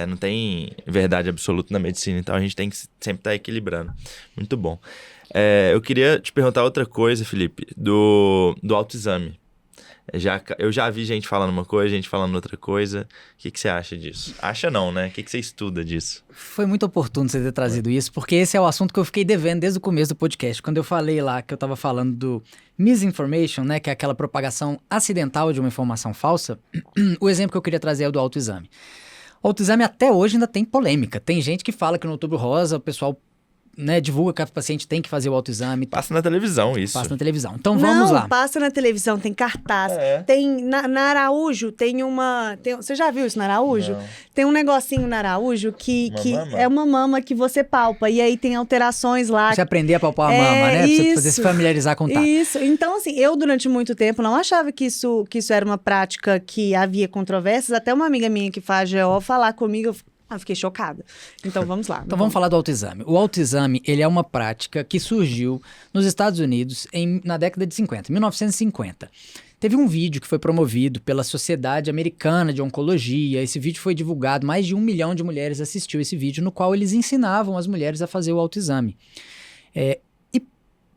não tem verdade absoluta na medicina, então a gente tem que sempre estar equilibrando. Muito bom. Eu queria te perguntar outra coisa, Felipe, do autoexame. Eu já vi gente falando uma coisa, gente falando outra coisa. O que você acha disso? Acha não, né? O que você estuda disso? Foi muito oportuno você ter trazido isso, porque esse é o assunto que eu fiquei devendo desde o começo do podcast. Quando eu falei lá que eu estava falando do misinformation, né, que é aquela propagação acidental de uma informação falsa, o exemplo que eu queria trazer é o do autoexame. O autoexame até hoje ainda tem polêmica. Tem gente que fala que no Outubro Rosa o pessoal, né, divulga que a paciente tem que fazer o autoexame. Passa na televisão isso. Passa na televisão. Então vamos lá. Não, passa na televisão, tem cartaz. Tem na Araújo, você já viu isso na Araújo? Não. Tem um negocinho na Araújo que mama? é uma mama que você palpa. E aí tem alterações lá. Você aprender a palpar a mama, né? Pra você poder se familiarizar com o tato. Isso. Então, assim, eu durante muito tempo não achava que isso era uma prática que havia controvérsias. Até uma amiga minha que faz GO falar comigo, eu fiquei chocada. Então, vamos lá. Então, vamos falar do autoexame. O autoexame, ele é uma prática que surgiu nos Estados Unidos na década de 50, 1950. Teve um vídeo que foi promovido pela Sociedade Americana de Oncologia. Esse vídeo foi divulgado, mais de 1 milhão de mulheres assistiu esse vídeo, no qual eles ensinavam as mulheres a fazer o autoexame. E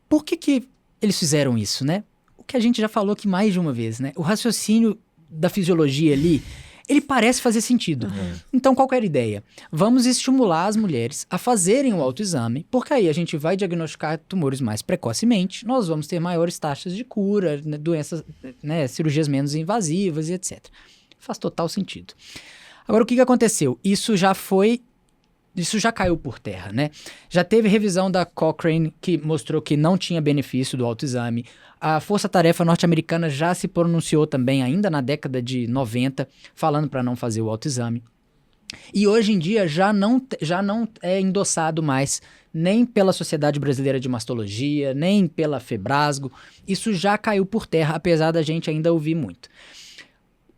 por que eles fizeram isso, né? O que a gente já falou aqui mais de uma vez, né? O raciocínio da fisiologia ali, ele parece fazer sentido. Então, qual que era a ideia? Vamos estimular as mulheres a fazerem o autoexame, porque aí a gente vai diagnosticar tumores mais precocemente, nós vamos ter maiores taxas de cura, né, doenças, né, cirurgias menos invasivas e etc. Faz total sentido. Agora, o que aconteceu? Isso já caiu por terra, né? Já teve revisão da Cochrane que mostrou que não tinha benefício do autoexame. A Força Tarefa norte-americana já se pronunciou também, ainda na década de 90, falando para não fazer o autoexame. E hoje em dia já não é endossado mais nem pela Sociedade Brasileira de Mastologia, nem pela Febrasgo. Isso já caiu por terra, apesar da gente ainda ouvir muito.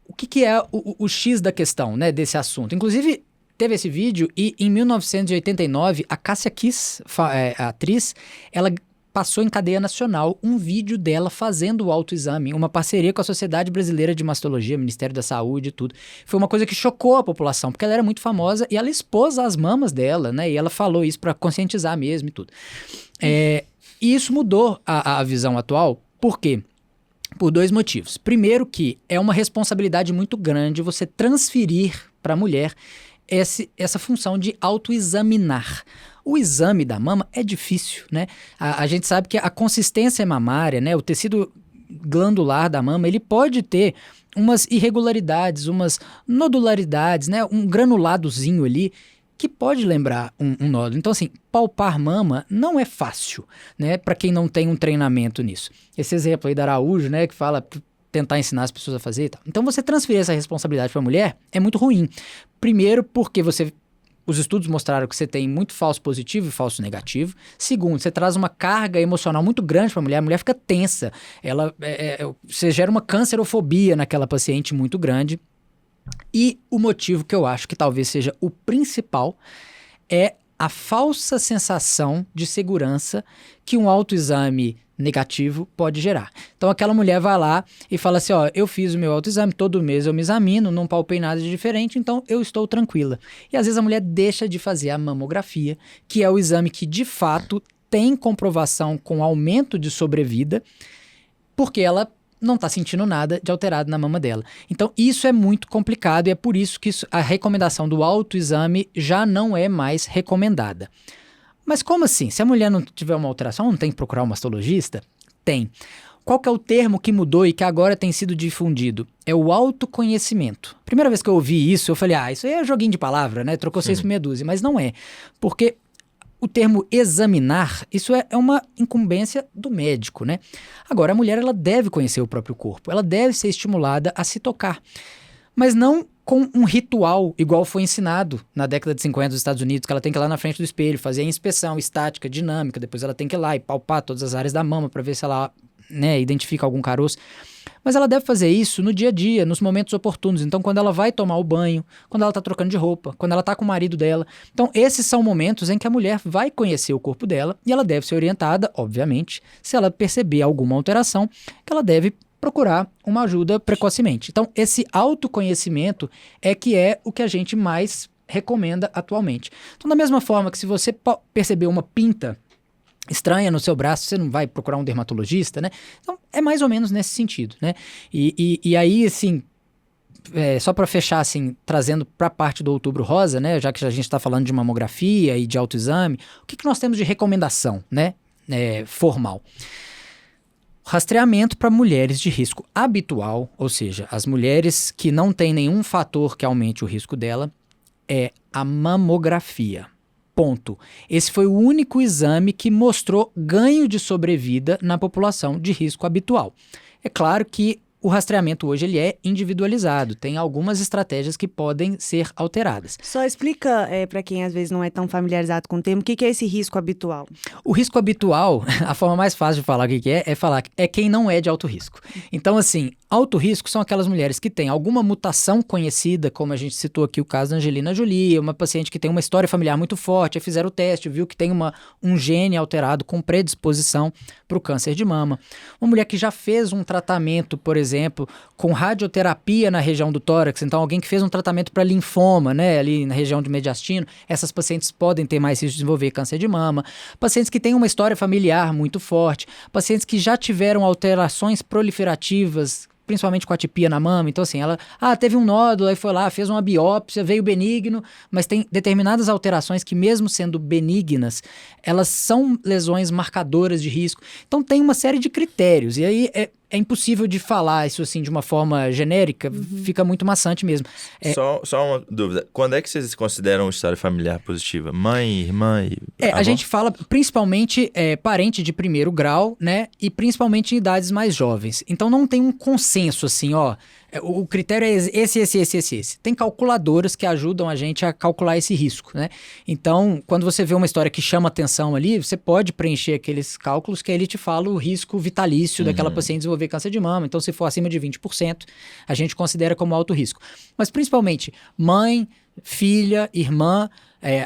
O que é o X da questão, né, desse assunto? Inclusive, teve esse vídeo e em 1989, a Cássia Kiss, a atriz, ela passou em cadeia nacional um vídeo dela fazendo o autoexame, uma parceria com a Sociedade Brasileira de Mastologia, Ministério da Saúde e tudo. Foi uma coisa que chocou a população, porque ela era muito famosa e ela expôs as mamas dela, né? E ela falou isso para conscientizar mesmo e tudo. E isso mudou a visão atual. Por quê? Por 2 motivos. Primeiro que é uma responsabilidade muito grande você transferir para a mulher essa função de autoexaminar. O exame da mama é difícil, né? A gente sabe que a consistência mamária, né, o tecido glandular da mama, ele pode ter umas irregularidades, umas nodularidades, né, um granuladozinho ali que pode lembrar um nódulo. Então, assim, palpar mama não é fácil, né, para quem não tem um treinamento nisso. Esse exemplo aí da Araújo, né, que fala tentar ensinar as pessoas a fazer e tal. Então, você transferir essa responsabilidade para a mulher é muito ruim. Primeiro, porque os estudos mostraram que você tem muito falso positivo e falso negativo. Segundo, você traz uma carga emocional muito grande para a mulher fica tensa. Você gera uma cancerofobia naquela paciente muito grande. E o motivo que eu acho que talvez seja o principal é a falsa sensação de segurança que um autoexame negativo pode gerar. Então aquela mulher vai lá e fala assim, ó, eu fiz o meu autoexame, todo mês eu me examino, não palpei nada de diferente, então eu estou tranquila. E às vezes a mulher deixa de fazer a mamografia, que é o exame que de fato tem comprovação com aumento de sobrevida, porque ela não está sentindo nada de alterado na mama dela. Então isso é muito complicado e é por isso que a recomendação do autoexame já não é mais recomendada. Mas como assim? Se a mulher não tiver uma alteração, não tem que procurar um mastologista? Tem. Qual que é o termo que mudou e que agora tem sido difundido? É o autoconhecimento. Primeira vez que eu ouvi isso, eu falei, isso aí é joguinho de palavra, né? Trocou 6 por meia dúzia. Mas não é. Porque o termo examinar, isso é uma incumbência do médico, né? Agora, a mulher, ela deve conhecer o próprio corpo. Ela deve ser estimulada a se tocar. Mas não com um ritual, igual foi ensinado na década de 50 nos Estados Unidos, que ela tem que ir lá na frente do espelho, fazer a inspeção estática, dinâmica, depois ela tem que ir lá e palpar todas as áreas da mama para ver se ela, né, identifica algum caroço. Mas ela deve fazer isso no dia a dia, nos momentos oportunos. Então, quando ela vai tomar o banho, quando ela está trocando de roupa, quando ela está com o marido dela. Então, esses são momentos em que a mulher vai conhecer o corpo dela e ela deve ser orientada, obviamente, se ela perceber alguma alteração, que ela deve procurar uma ajuda precocemente. Então, esse autoconhecimento é o que a gente mais recomenda atualmente. Então, da mesma forma que se você perceber uma pinta estranha no seu braço, você não vai procurar um dermatologista, né? Então, é mais ou menos nesse sentido, né? E aí, assim, só para fechar, assim, trazendo para a parte do Outubro Rosa, né? Já que a gente está falando de mamografia e de autoexame, o que nós temos de recomendação, né? Formal. Rastreamento para mulheres de risco habitual, ou seja, as mulheres que não têm nenhum fator que aumente o risco dela, é a mamografia. Ponto. Esse foi o único exame que mostrou ganho de sobrevida na população de risco habitual. É claro que o rastreamento hoje ele é individualizado, tem algumas estratégias que podem ser alteradas. Só explica para quem às vezes não é tão familiarizado com o termo, o que é esse risco habitual? O risco habitual, a forma mais fácil de falar o que é falar que é quem não é de alto risco. Então, assim, alto risco são aquelas mulheres que têm alguma mutação conhecida, como a gente citou aqui o caso da Angelina Jolie, uma paciente que tem uma história familiar muito forte, aí fizeram o teste, viu que tem um gene alterado com predisposição para o câncer de mama. Uma mulher que já fez um tratamento, por exemplo, com radioterapia na região do tórax, então alguém que fez um tratamento para linfoma, né, ali na região de mediastino, essas pacientes podem ter mais risco de desenvolver câncer de mama. Pacientes que têm uma história familiar muito forte, pacientes que já tiveram alterações proliferativas, principalmente com atipia na mama. Então, assim, ela teve um nódulo, aí foi lá, fez uma biópsia, veio benigno, mas tem determinadas alterações que, mesmo sendo benignas, elas são lesões marcadoras de risco. Então, tem uma série de critérios. E aí é impossível de falar isso assim de uma forma genérica, fica muito maçante mesmo. Só uma dúvida. Quando é que vocês consideram história familiar positiva? Mãe, irmã e avó? A gente fala principalmente parente de primeiro grau, né? E principalmente em idades mais jovens. Então não tem um consenso assim, o critério é esse. Tem calculadoras que ajudam a gente a calcular esse risco, né? Então, quando você vê uma história que chama atenção ali, você pode preencher aqueles cálculos que aí ele te fala o risco vitalício daquela paciente desenvolver câncer de mama. Então, se for acima de 20%, a gente considera como alto risco. Mas, principalmente, mãe, filha, irmã,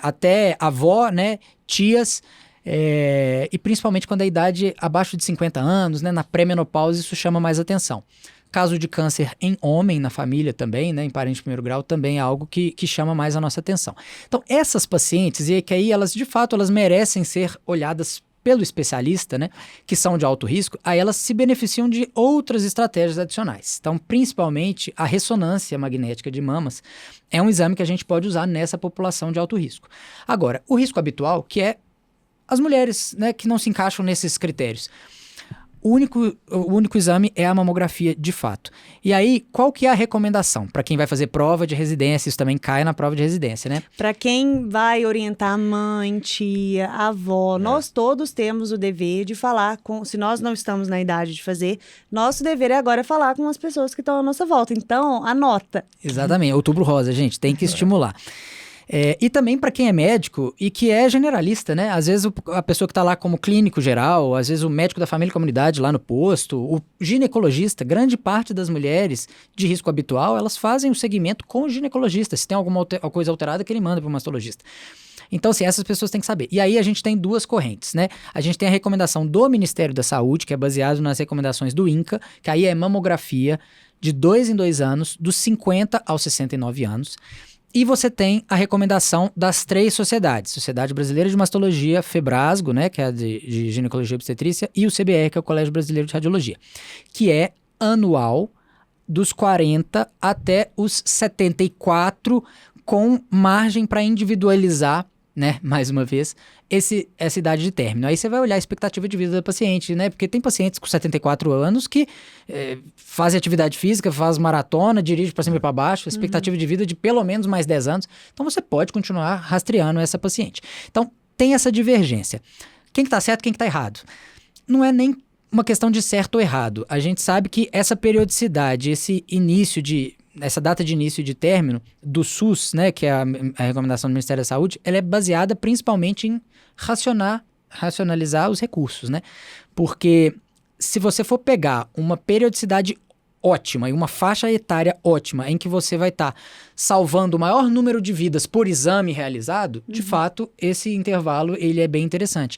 até avó, né? Tias... e principalmente quando a idade abaixo de 50 anos, né? Na pré-menopausa, isso chama mais atenção. Caso de câncer em homem na família também, né, em parente de primeiro grau, também é algo que chama mais a nossa atenção. Então, essas pacientes, e que aí elas, de fato, elas merecem ser olhadas pelo especialista, né, que são de alto risco, aí elas se beneficiam de outras estratégias adicionais. Então, principalmente, a ressonância magnética de mamas é um exame que a gente pode usar nessa população de alto risco. Agora, o risco habitual, que é as mulheres, né, que não se encaixam nesses critérios. O único exame é a mamografia de fato. E aí, qual que é a recomendação? Para quem vai fazer prova de residência, isso também cai na prova de residência, né? Para quem vai orientar a mãe, tia, avó, nós todos temos o dever de falar se nós não estamos na idade de fazer, nosso dever agora é falar com as pessoas que estão à nossa volta. Então, anota. Exatamente. Outubro Rosa, gente, tem que estimular. E também para quem é médico e que é generalista, né? Às vezes a pessoa que está lá como clínico geral, às vezes o médico da família e comunidade lá no posto, o ginecologista, grande parte das mulheres de risco habitual, elas fazem o segmento com o ginecologista. Se tem alguma coisa alterada, que ele manda para o mastologista. Então, assim, essas pessoas têm que saber. E aí a gente tem duas correntes, né? A gente tem a recomendação do Ministério da Saúde, que é baseado nas recomendações do INCA, que aí é mamografia de 2 em 2 anos, dos 50 aos 69 anos. E você tem a recomendação das 3 sociedades, Sociedade Brasileira de Mastologia, FEBRASGO, né, que é a de Ginecologia e Obstetrícia, e o CBR, que é o Colégio Brasileiro de Radiologia, que é anual dos 40 até os 74, com margem para individualizar, né, mais uma vez, essa idade de término. Aí você vai olhar a expectativa de vida da paciente, né, porque tem pacientes com 74 anos que fazem atividade física, faz maratona, dirige para cima e para baixo, a expectativa de vida de pelo menos mais 10 anos. Então você pode continuar rastreando essa paciente. Então tem essa divergência. Quem que tá certo, quem que tá errado? Não é nem uma questão de certo ou errado. A gente sabe que essa periodicidade, essa data de início e de término do SUS, né, que é a recomendação do Ministério da Saúde, ela é baseada principalmente em racionalizar os recursos, né? Porque se você for pegar uma periodicidade ótima e uma faixa etária ótima em que você vai estar salvando o maior número de vidas por exame realizado, de fato, esse intervalo ele é bem interessante.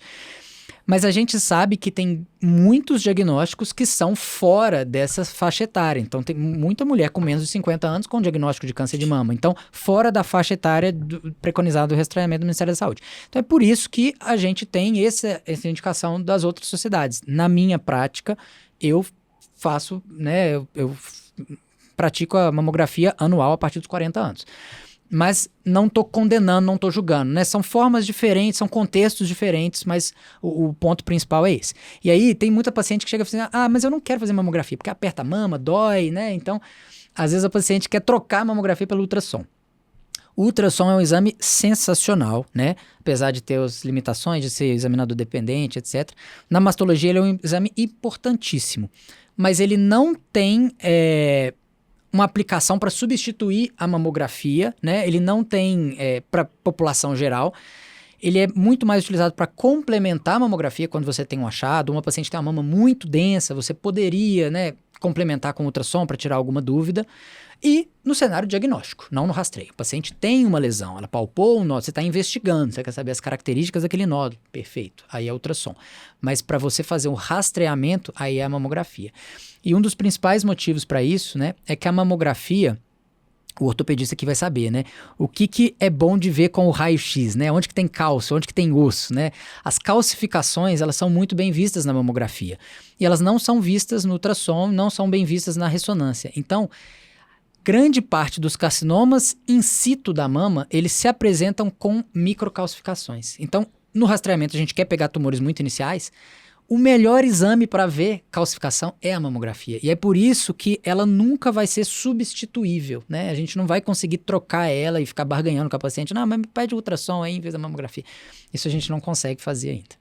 Mas a gente sabe que tem muitos diagnósticos que são fora dessa faixa etária. Então, tem muita mulher com menos de 50 anos com diagnóstico de câncer de mama. Então, fora da faixa etária preconizado do rastreamento do Ministério da Saúde. Então, é por isso que a gente tem essa indicação das outras sociedades. Na minha prática, eu faço, né, eu pratico a mamografia anual a partir dos 40 anos. Mas não estou condenando, não estou julgando, né? São formas diferentes, são contextos diferentes, mas o ponto principal é esse. E aí tem muita paciente que chega e fala assim, mas eu não quero fazer mamografia, porque aperta a mama, dói, né? Então, às vezes a paciente quer trocar a mamografia pelo ultrassom. O ultrassom é um exame sensacional, né? Apesar de ter as limitações de ser examinador dependente, etc. Na mastologia ele é um exame importantíssimo, mas ele não tem uma aplicação para substituir a mamografia, né? Ele não tem para população geral. Ele é muito mais utilizado para complementar a mamografia quando você tem um achado. Uma paciente tem uma mama muito densa, você poderia, né, complementar com ultrassom para tirar alguma dúvida. E no cenário diagnóstico, não no rastreio. O paciente tem uma lesão, ela palpou um nódulo, você está investigando, você quer saber as características daquele nódulo. Perfeito, aí é ultrassom. Mas para você fazer um rastreamento, aí é a mamografia. E um dos principais motivos para isso, né, é que a mamografia, o ortopedista aqui vai saber, né, o que é bom de ver com o raio-x, né, onde que tem cálcio, onde que tem osso, né. As calcificações, elas são muito bem vistas na mamografia. E elas não são vistas no ultrassom, não são bem vistas na ressonância. Então, grande parte dos carcinomas in situ da mama, eles se apresentam com microcalcificações. Então, no rastreamento, a gente quer pegar tumores muito iniciais, o melhor exame para ver calcificação é a mamografia. E é por isso que ela nunca vai ser substituível, né? A gente não vai conseguir trocar ela e ficar barganhando com a paciente. Não, mas me pede ultrassom aí em vez da mamografia. Isso a gente não consegue fazer ainda.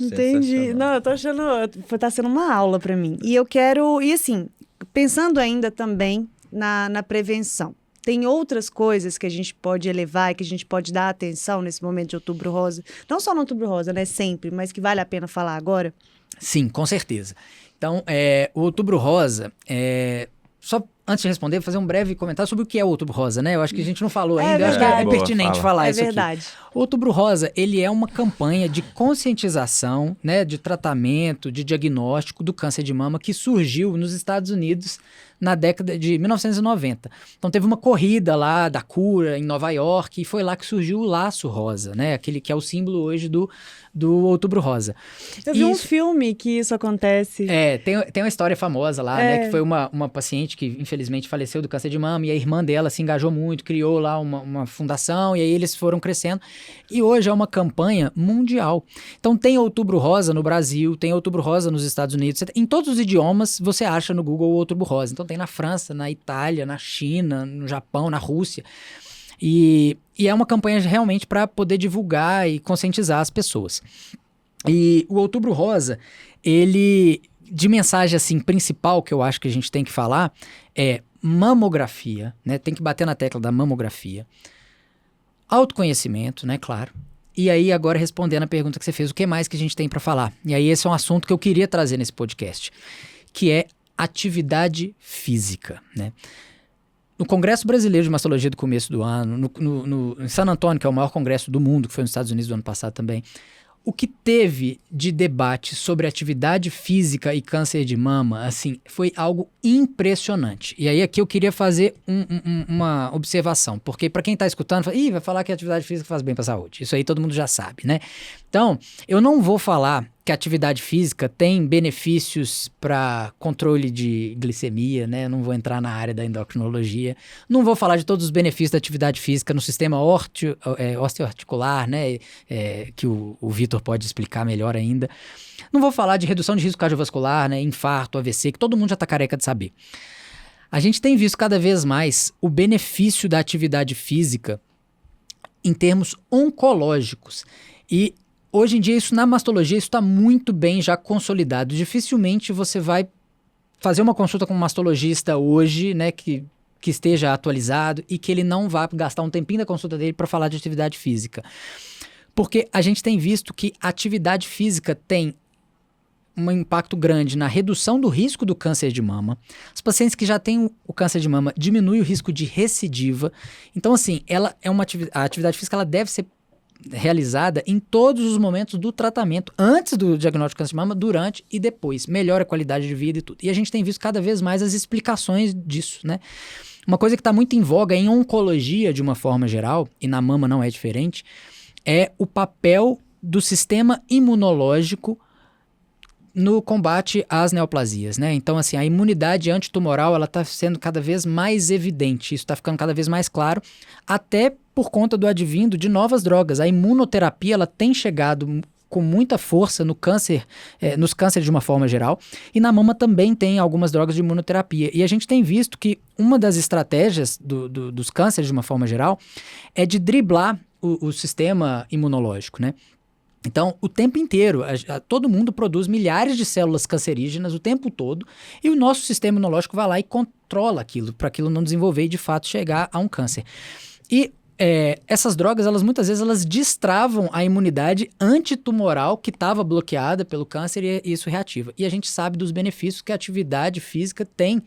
Entendi. Não, eu tô achando... Tá sendo uma aula para mim. E eu quero... E assim, pensando ainda também na prevenção. Tem outras coisas que a gente pode elevar e que a gente pode dar atenção nesse momento de Outubro Rosa. Não só no Outubro Rosa, né? Sempre, mas que vale a pena falar agora? Sim, com certeza. Então, o Outubro Rosa, só antes de responder, vou fazer um breve comentário sobre o que é o Outubro Rosa, né? Eu acho que a gente não falou ainda, eu acho que é pertinente falar isso aqui. É verdade. O Outubro Rosa, ele é uma campanha de conscientização, né, de tratamento, de diagnóstico do câncer de mama que surgiu nos Estados Unidos na década de 1990. Então teve uma corrida lá da cura em Nova York e foi lá que surgiu o laço rosa, né? Aquele que é o símbolo hoje do Outubro Rosa. Eu vi um filme que isso acontece. Tem uma história famosa lá, né? Que foi uma paciente que infelizmente faleceu do câncer de mama e a irmã dela se engajou muito, criou lá uma fundação e aí eles foram crescendo. E hoje é uma campanha mundial. Então tem Outubro Rosa no Brasil, tem Outubro Rosa nos Estados Unidos. Em todos os idiomas você acha no Google Outubro Rosa. Então tem na França, na Itália, na China, no Japão, na Rússia. E é uma campanha realmente para poder divulgar e conscientizar as pessoas. E o Outubro Rosa, ele, de mensagem assim, principal que eu acho que a gente tem que falar é mamografia, né? Tem que bater na tecla da mamografia. Autoconhecimento, né? Claro. E aí, agora respondendo a pergunta que você fez, o que mais que a gente tem para falar? E aí, esse é um assunto que eu queria trazer nesse podcast, que é atividade física, né? no Congresso Brasileiro de Mastologia do começo do ano, em San Antonio, que é o maior congresso do mundo, que foi nos Estados Unidos do ano passado também, o que teve de debate sobre atividade física e câncer de mama, assim, foi algo impressionante. E aí aqui eu queria fazer uma observação, porque para quem está escutando, vai falar que a atividade física faz bem para a saúde. Isso aí todo mundo já sabe, né? Então, eu não vou falar que a atividade física tem benefícios para controle de glicemia, né? Eu não vou entrar na área da endocrinologia. Não vou falar de todos os benefícios da atividade física no sistema osteoarticular, né? Que o Vitor pode explicar melhor ainda. Não vou falar de redução de risco cardiovascular, né? Infarto, AVC, que todo mundo já está careca de saber. A gente tem visto cada vez mais o benefício da atividade física em termos oncológicos. E hoje em dia, isso na mastologia, isso está muito bem já consolidado. Dificilmente você vai fazer uma consulta com um mastologista hoje, né, que esteja atualizado e que ele não vá gastar um tempinho da consulta dele para falar de atividade física. Porque a gente tem visto que a atividade física tem um impacto grande na redução do risco do câncer de mama. Os pacientes que já têm o câncer de mama diminui o risco de recidiva. Então, assim, a atividade física ela deve ser realizada em todos os momentos do tratamento, antes do diagnóstico de câncer de mama, durante e depois. Melhora a qualidade de vida e tudo. E a gente tem visto cada vez mais as explicações disso, né? Uma coisa que está muito em voga em oncologia, de uma forma geral, e na mama não é diferente, é o papel do sistema imunológico no combate às neoplasias, né? Então, assim, a imunidade antitumoral, ela está sendo cada vez mais evidente, isso está ficando cada vez mais claro, até por conta do advindo de novas drogas. A imunoterapia, ela tem chegado com muita força no câncer, nos cânceres de uma forma geral, e na mama também tem algumas drogas de imunoterapia. E a gente tem visto que uma das estratégias dos cânceres de uma forma geral é de driblar o sistema imunológico, né? Então, o tempo inteiro, todo mundo produz milhares de células cancerígenas o tempo todo e o nosso sistema imunológico vai lá e controla aquilo, para aquilo não desenvolver e, de fato, chegar a um câncer. E essas drogas, muitas vezes, elas destravam a imunidade antitumoral que estava bloqueada pelo câncer e isso reativa. E a gente sabe dos benefícios que a atividade física tem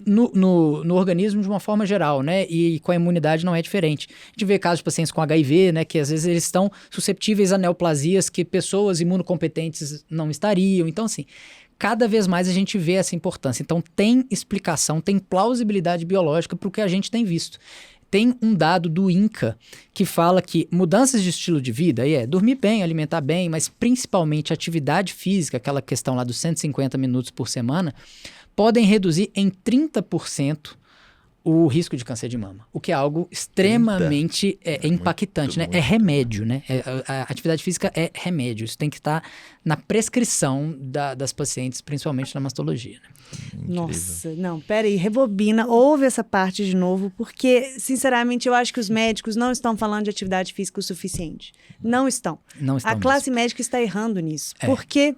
no organismo de uma forma geral, né? E com a imunidade não é diferente. A gente vê casos de pacientes com HIV, né? Que às vezes eles estão susceptíveis a neoplasias que pessoas imunocompetentes não estariam. Então, assim, cada vez mais a gente vê essa importância. Então, tem explicação, tem plausibilidade biológica para o que a gente tem visto. Tem um dado do INCA que fala que mudanças de estilo de vida, dormir bem, alimentar bem, mas principalmente atividade física, aquela questão lá dos 150 minutos por semana, podem reduzir em 30% o risco de câncer de mama, o que é algo extremamente impactante, né? É remédio, né? A atividade física é remédio, isso tem que estar na prescrição das pacientes, principalmente na mastologia, né? Nossa, não, peraí, rebobina, ouve essa parte de novo, porque, sinceramente, eu acho que os médicos não estão falando de atividade física o suficiente. Não estão. Não estão A classe médica está errando nisso, porque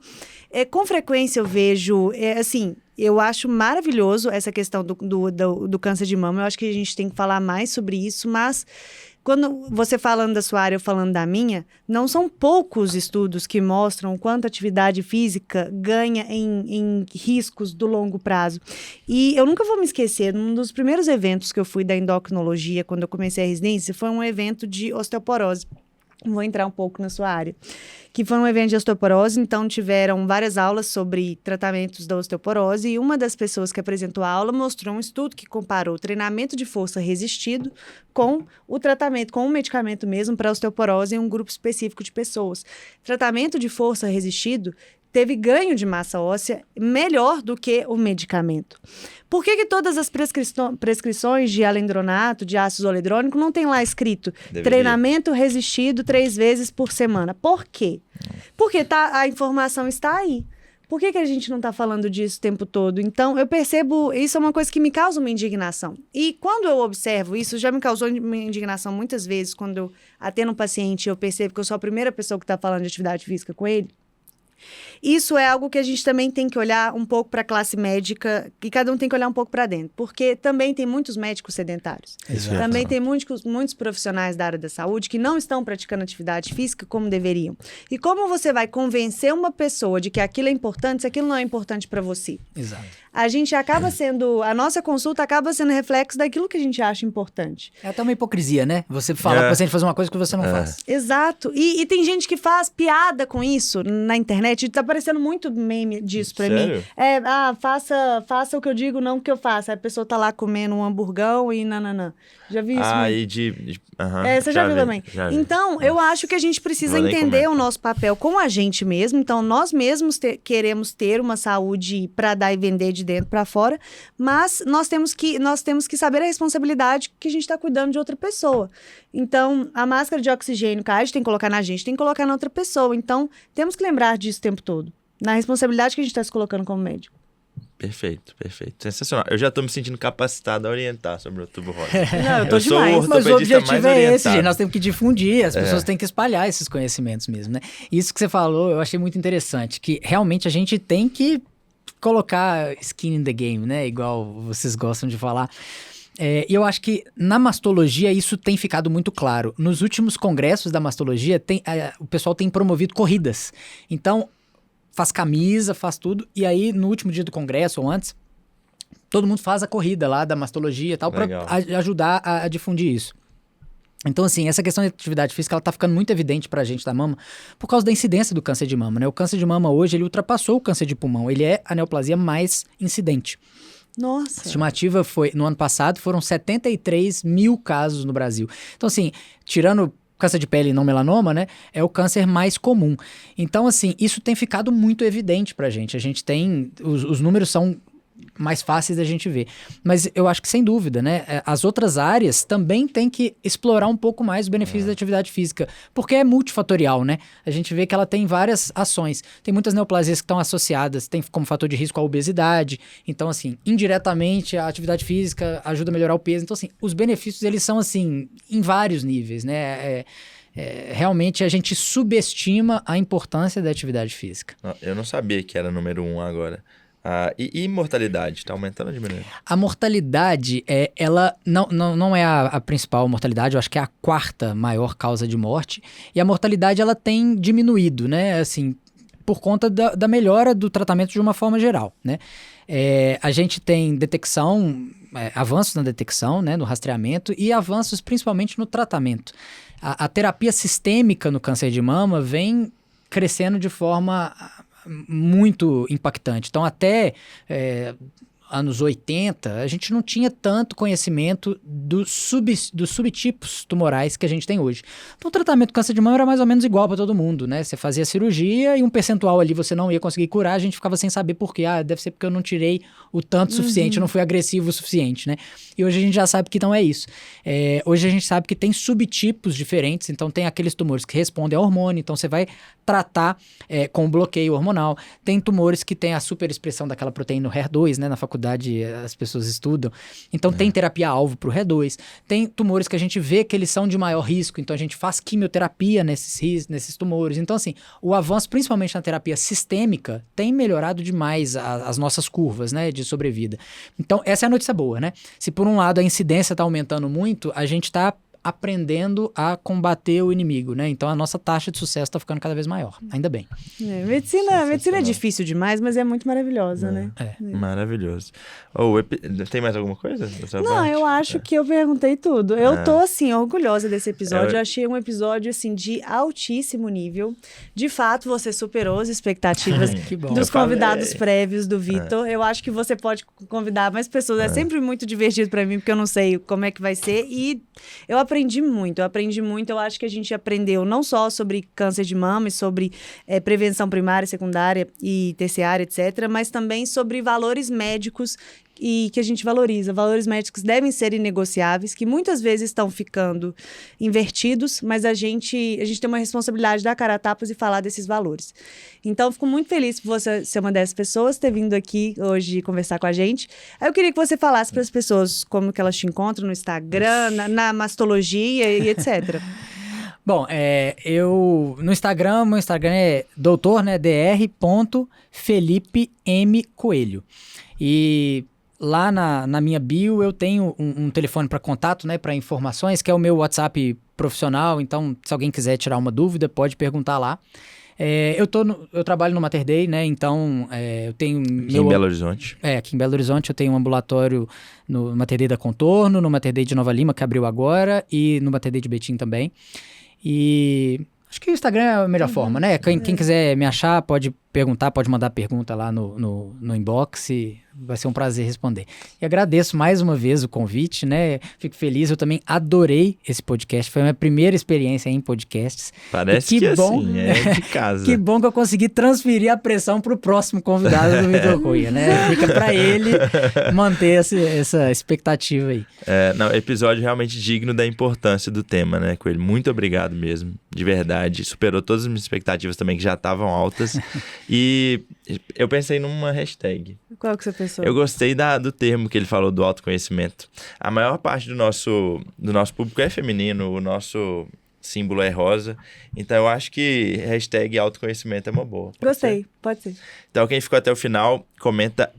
com frequência eu vejo, assim, eu acho maravilhoso essa questão do câncer de mama, eu acho que a gente tem que falar mais sobre isso, mas quando você falando da sua área, eu falando da minha, não são poucos estudos que mostram o quanto a atividade física ganha em riscos do longo prazo. E eu nunca vou me esquecer, um dos primeiros eventos que eu fui da endocrinologia, quando eu comecei a residência, foi um evento de osteoporose. Vou entrar um pouco na sua área. Que foi um evento de osteoporose, então tiveram várias aulas sobre tratamentos da osteoporose e uma das pessoas que apresentou a aula mostrou um estudo que comparou o treinamento de força resistido com o tratamento, com o medicamento mesmo para osteoporose em um grupo específico de pessoas. Tratamento de força resistido teve ganho de massa óssea melhor do que o medicamento. Por que todas as prescrições de alendronato, de ácido zoledrônico, não tem lá escrito treinamento resistido 3 vezes por semana? Por quê? Porque a informação está aí. Por que a gente não está falando disso o tempo todo? Então, eu percebo, isso é uma coisa que me causa uma indignação. E quando eu observo isso, já me causou uma indignação muitas vezes, quando eu atendo um paciente e eu percebo que eu sou a primeira pessoa que está falando de atividade física com ele. Isso é algo que a gente também tem que olhar um pouco para a classe médica, e cada um tem que olhar um pouco para dentro, porque também tem muitos médicos sedentários. Exato. Também tem muitos profissionais da área da saúde que não estão praticando atividade física como deveriam. E como você vai convencer uma pessoa de que aquilo é importante se aquilo não é importante para você? Exato. a gente acaba sendo, a nossa consulta acaba sendo reflexo daquilo que a gente acha importante. É até uma hipocrisia, né? Você fala pra paciente fazer uma coisa que você não faz. Exato. E tem gente que faz piada com isso na internet. Tá aparecendo muito meme disso pra mim. Faça o que eu digo, não o que eu faço. Aí a pessoa tá lá comendo um hamburgão e nananã. Já vi isso. Você já viu também. Então, eu acho que a gente precisa entender o nosso papel com a gente mesmo. Então, nós mesmos queremos ter uma saúde para dar e vender de dentro para fora, mas nós temos que saber a responsabilidade que a gente está cuidando de outra pessoa. Então, a máscara de oxigênio que a gente tem que colocar na gente, tem que colocar na outra pessoa. Então, temos que lembrar disso o tempo todo. Na responsabilidade que a gente está se colocando como médico. Perfeito. Sensacional. Eu já tô me sentindo capacitado a orientar sobre o Outubro Rosa. Não, eu tô demais. Mas o objetivo é esse, gente. Nós temos que difundir, as pessoas têm que espalhar esses conhecimentos mesmo, né? Isso que você falou, eu achei muito interessante, que realmente a gente tem que colocar skin in the game, né? Igual vocês gostam de falar. E eu acho que na mastologia isso tem ficado muito claro. Nos últimos congressos da mastologia, o pessoal tem promovido corridas. Então, faz camisa, faz tudo, e aí no último dia do congresso ou antes, todo mundo faz a corrida lá da mastologia e tal, para ajudar a difundir isso. Então, assim, essa questão de atividade física, ela tá ficando muito evidente pra gente da mama por causa da incidência do câncer de mama, né? O câncer de mama hoje, ele ultrapassou o câncer de pulmão, ele é a neoplasia mais incidente. Nossa! A estimativa foi, no ano passado, foram 73 mil casos no Brasil. Então, assim, tirando câncer de pele e não melanoma, né, é o câncer mais comum. Então, assim, isso tem ficado muito evidente pra gente. A gente tem, os números são mais fáceis da gente ver. Mas eu acho que, sem dúvida, né, as outras áreas também têm que explorar um pouco mais os benefícios da atividade física, porque é multifatorial, né? A gente vê que ela tem várias ações. Tem muitas neoplasias que estão associadas, tem como fator de risco a obesidade. Então, assim, indiretamente, a atividade física ajuda a melhorar o peso. Então, assim, os benefícios, eles são, assim, em vários níveis, né? Realmente, a gente subestima a importância da atividade física. Eu não sabia que era número 1 agora. E mortalidade? Está aumentando ou diminuindo? A mortalidade, ela não é a principal mortalidade, eu acho que é a quarta maior causa de morte. E a mortalidade, ela tem diminuído, né? Assim, por conta da melhora do tratamento de uma forma geral, né? A gente tem detecção, avanços na detecção, né, no rastreamento e avanços principalmente no tratamento. A terapia sistêmica no câncer de mama vem crescendo de forma muito impactante. Então, até anos 80, a gente não tinha tanto conhecimento dos subtipos tumorais que a gente tem hoje. Então, o tratamento do câncer de mama era mais ou menos igual para todo mundo, né? Você fazia cirurgia e um percentual ali você não ia conseguir curar, a gente ficava sem saber por quê. Deve ser porque eu não tirei o tanto suficiente, eu não fui agressivo o suficiente, né? E hoje a gente já sabe que não é isso. Hoje a gente sabe que tem subtipos diferentes, então tem aqueles tumores que respondem a hormônio, então você vai tratar com bloqueio hormonal. Tem tumores que têm a superexpressão daquela proteína HER2, né? Na faculdade as pessoas estudam. Então tem terapia-alvo para o HER2. Tem tumores que a gente vê que eles são de maior risco, então a gente faz quimioterapia nesses tumores. Então, assim, o avanço, principalmente na terapia sistêmica, tem melhorado demais as nossas curvas, né, de sobrevida. Então, essa é a notícia boa, né? Se por um lado a incidência está aumentando muito, a gente está aprendendo a combater o inimigo, né? Então a nossa taxa de sucesso está ficando cada vez maior, ainda bem. Medicina é difícil demais, mas é muito maravilhosa, né? Maravilhoso. Tem mais alguma coisa? Não, eu acho que eu perguntei tudo. Eu tô, assim, orgulhosa desse episódio. Eu achei um episódio, assim, de altíssimo nível. De fato, você superou as expectativas dos convidados prévios do Vitor. Eu acho que você pode convidar mais pessoas. É sempre muito divertido para mim, porque eu não sei como é que vai ser. E eu aprendi muito. Eu acho que a gente aprendeu não só sobre câncer de mama e sobre prevenção primária, secundária e terciária, etc., mas também sobre valores médicos e que a gente valoriza. Valores médicos devem ser inegociáveis, que muitas vezes estão ficando invertidos, mas a gente tem uma responsabilidade de dar cara a tapas e falar desses valores. Então, eu fico muito feliz por você ser uma dessas pessoas, ter vindo aqui hoje conversar com a gente. Aí eu queria que você falasse para as pessoas como que elas te encontram no Instagram, na mastologia e etc. Bom, no Instagram, meu Instagram é doutor, né, dr.felipemcoelho. E lá na minha bio eu tenho um telefone para contato, né, para informações, que é o meu WhatsApp profissional. Então, se alguém quiser tirar uma dúvida, pode perguntar lá. Eu trabalho no Mater Dei, né? Então, eu tenho... Aqui em Belo Horizonte. Aqui em Belo Horizonte eu tenho um ambulatório no Mater Dei da Contorno, no Mater Dei de Nova Lima, que abriu agora, e no Mater Dei de Betim também. E acho que o Instagram é a melhor forma, né? Quem quiser me achar, pode perguntar, pode mandar pergunta lá no inbox e vai ser um prazer responder. E agradeço mais uma vez o convite, né? Fico feliz, eu também adorei esse podcast, foi a minha primeira experiência em podcasts. Parece que bom, assim, é de casa. Que bom que eu consegui transferir a pressão pro próximo convidado do Vitor Cunha, né? Fica pra ele manter essa expectativa aí. Episódio realmente digno da importância do tema, né, Coelho? Muito obrigado mesmo, de verdade. Superou todas as minhas expectativas também, que já estavam altas. E eu pensei numa hashtag. Qual que você pensou? Eu gostei do termo que ele falou, do autoconhecimento. A maior parte do nosso público é feminino, o nosso símbolo é rosa. Então eu acho que hashtag autoconhecimento é uma boa. Gostei, pode ser. Então quem ficou até o final, comenta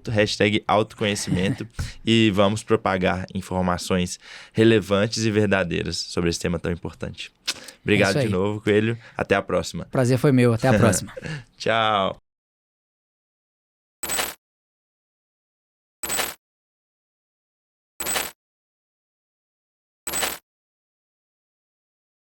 hashtag autoconhecimento e vamos propagar informações relevantes e verdadeiras sobre esse tema tão importante. Obrigado de novo, Coelho. Até a próxima. Prazer foi meu. Até a próxima. Tchau.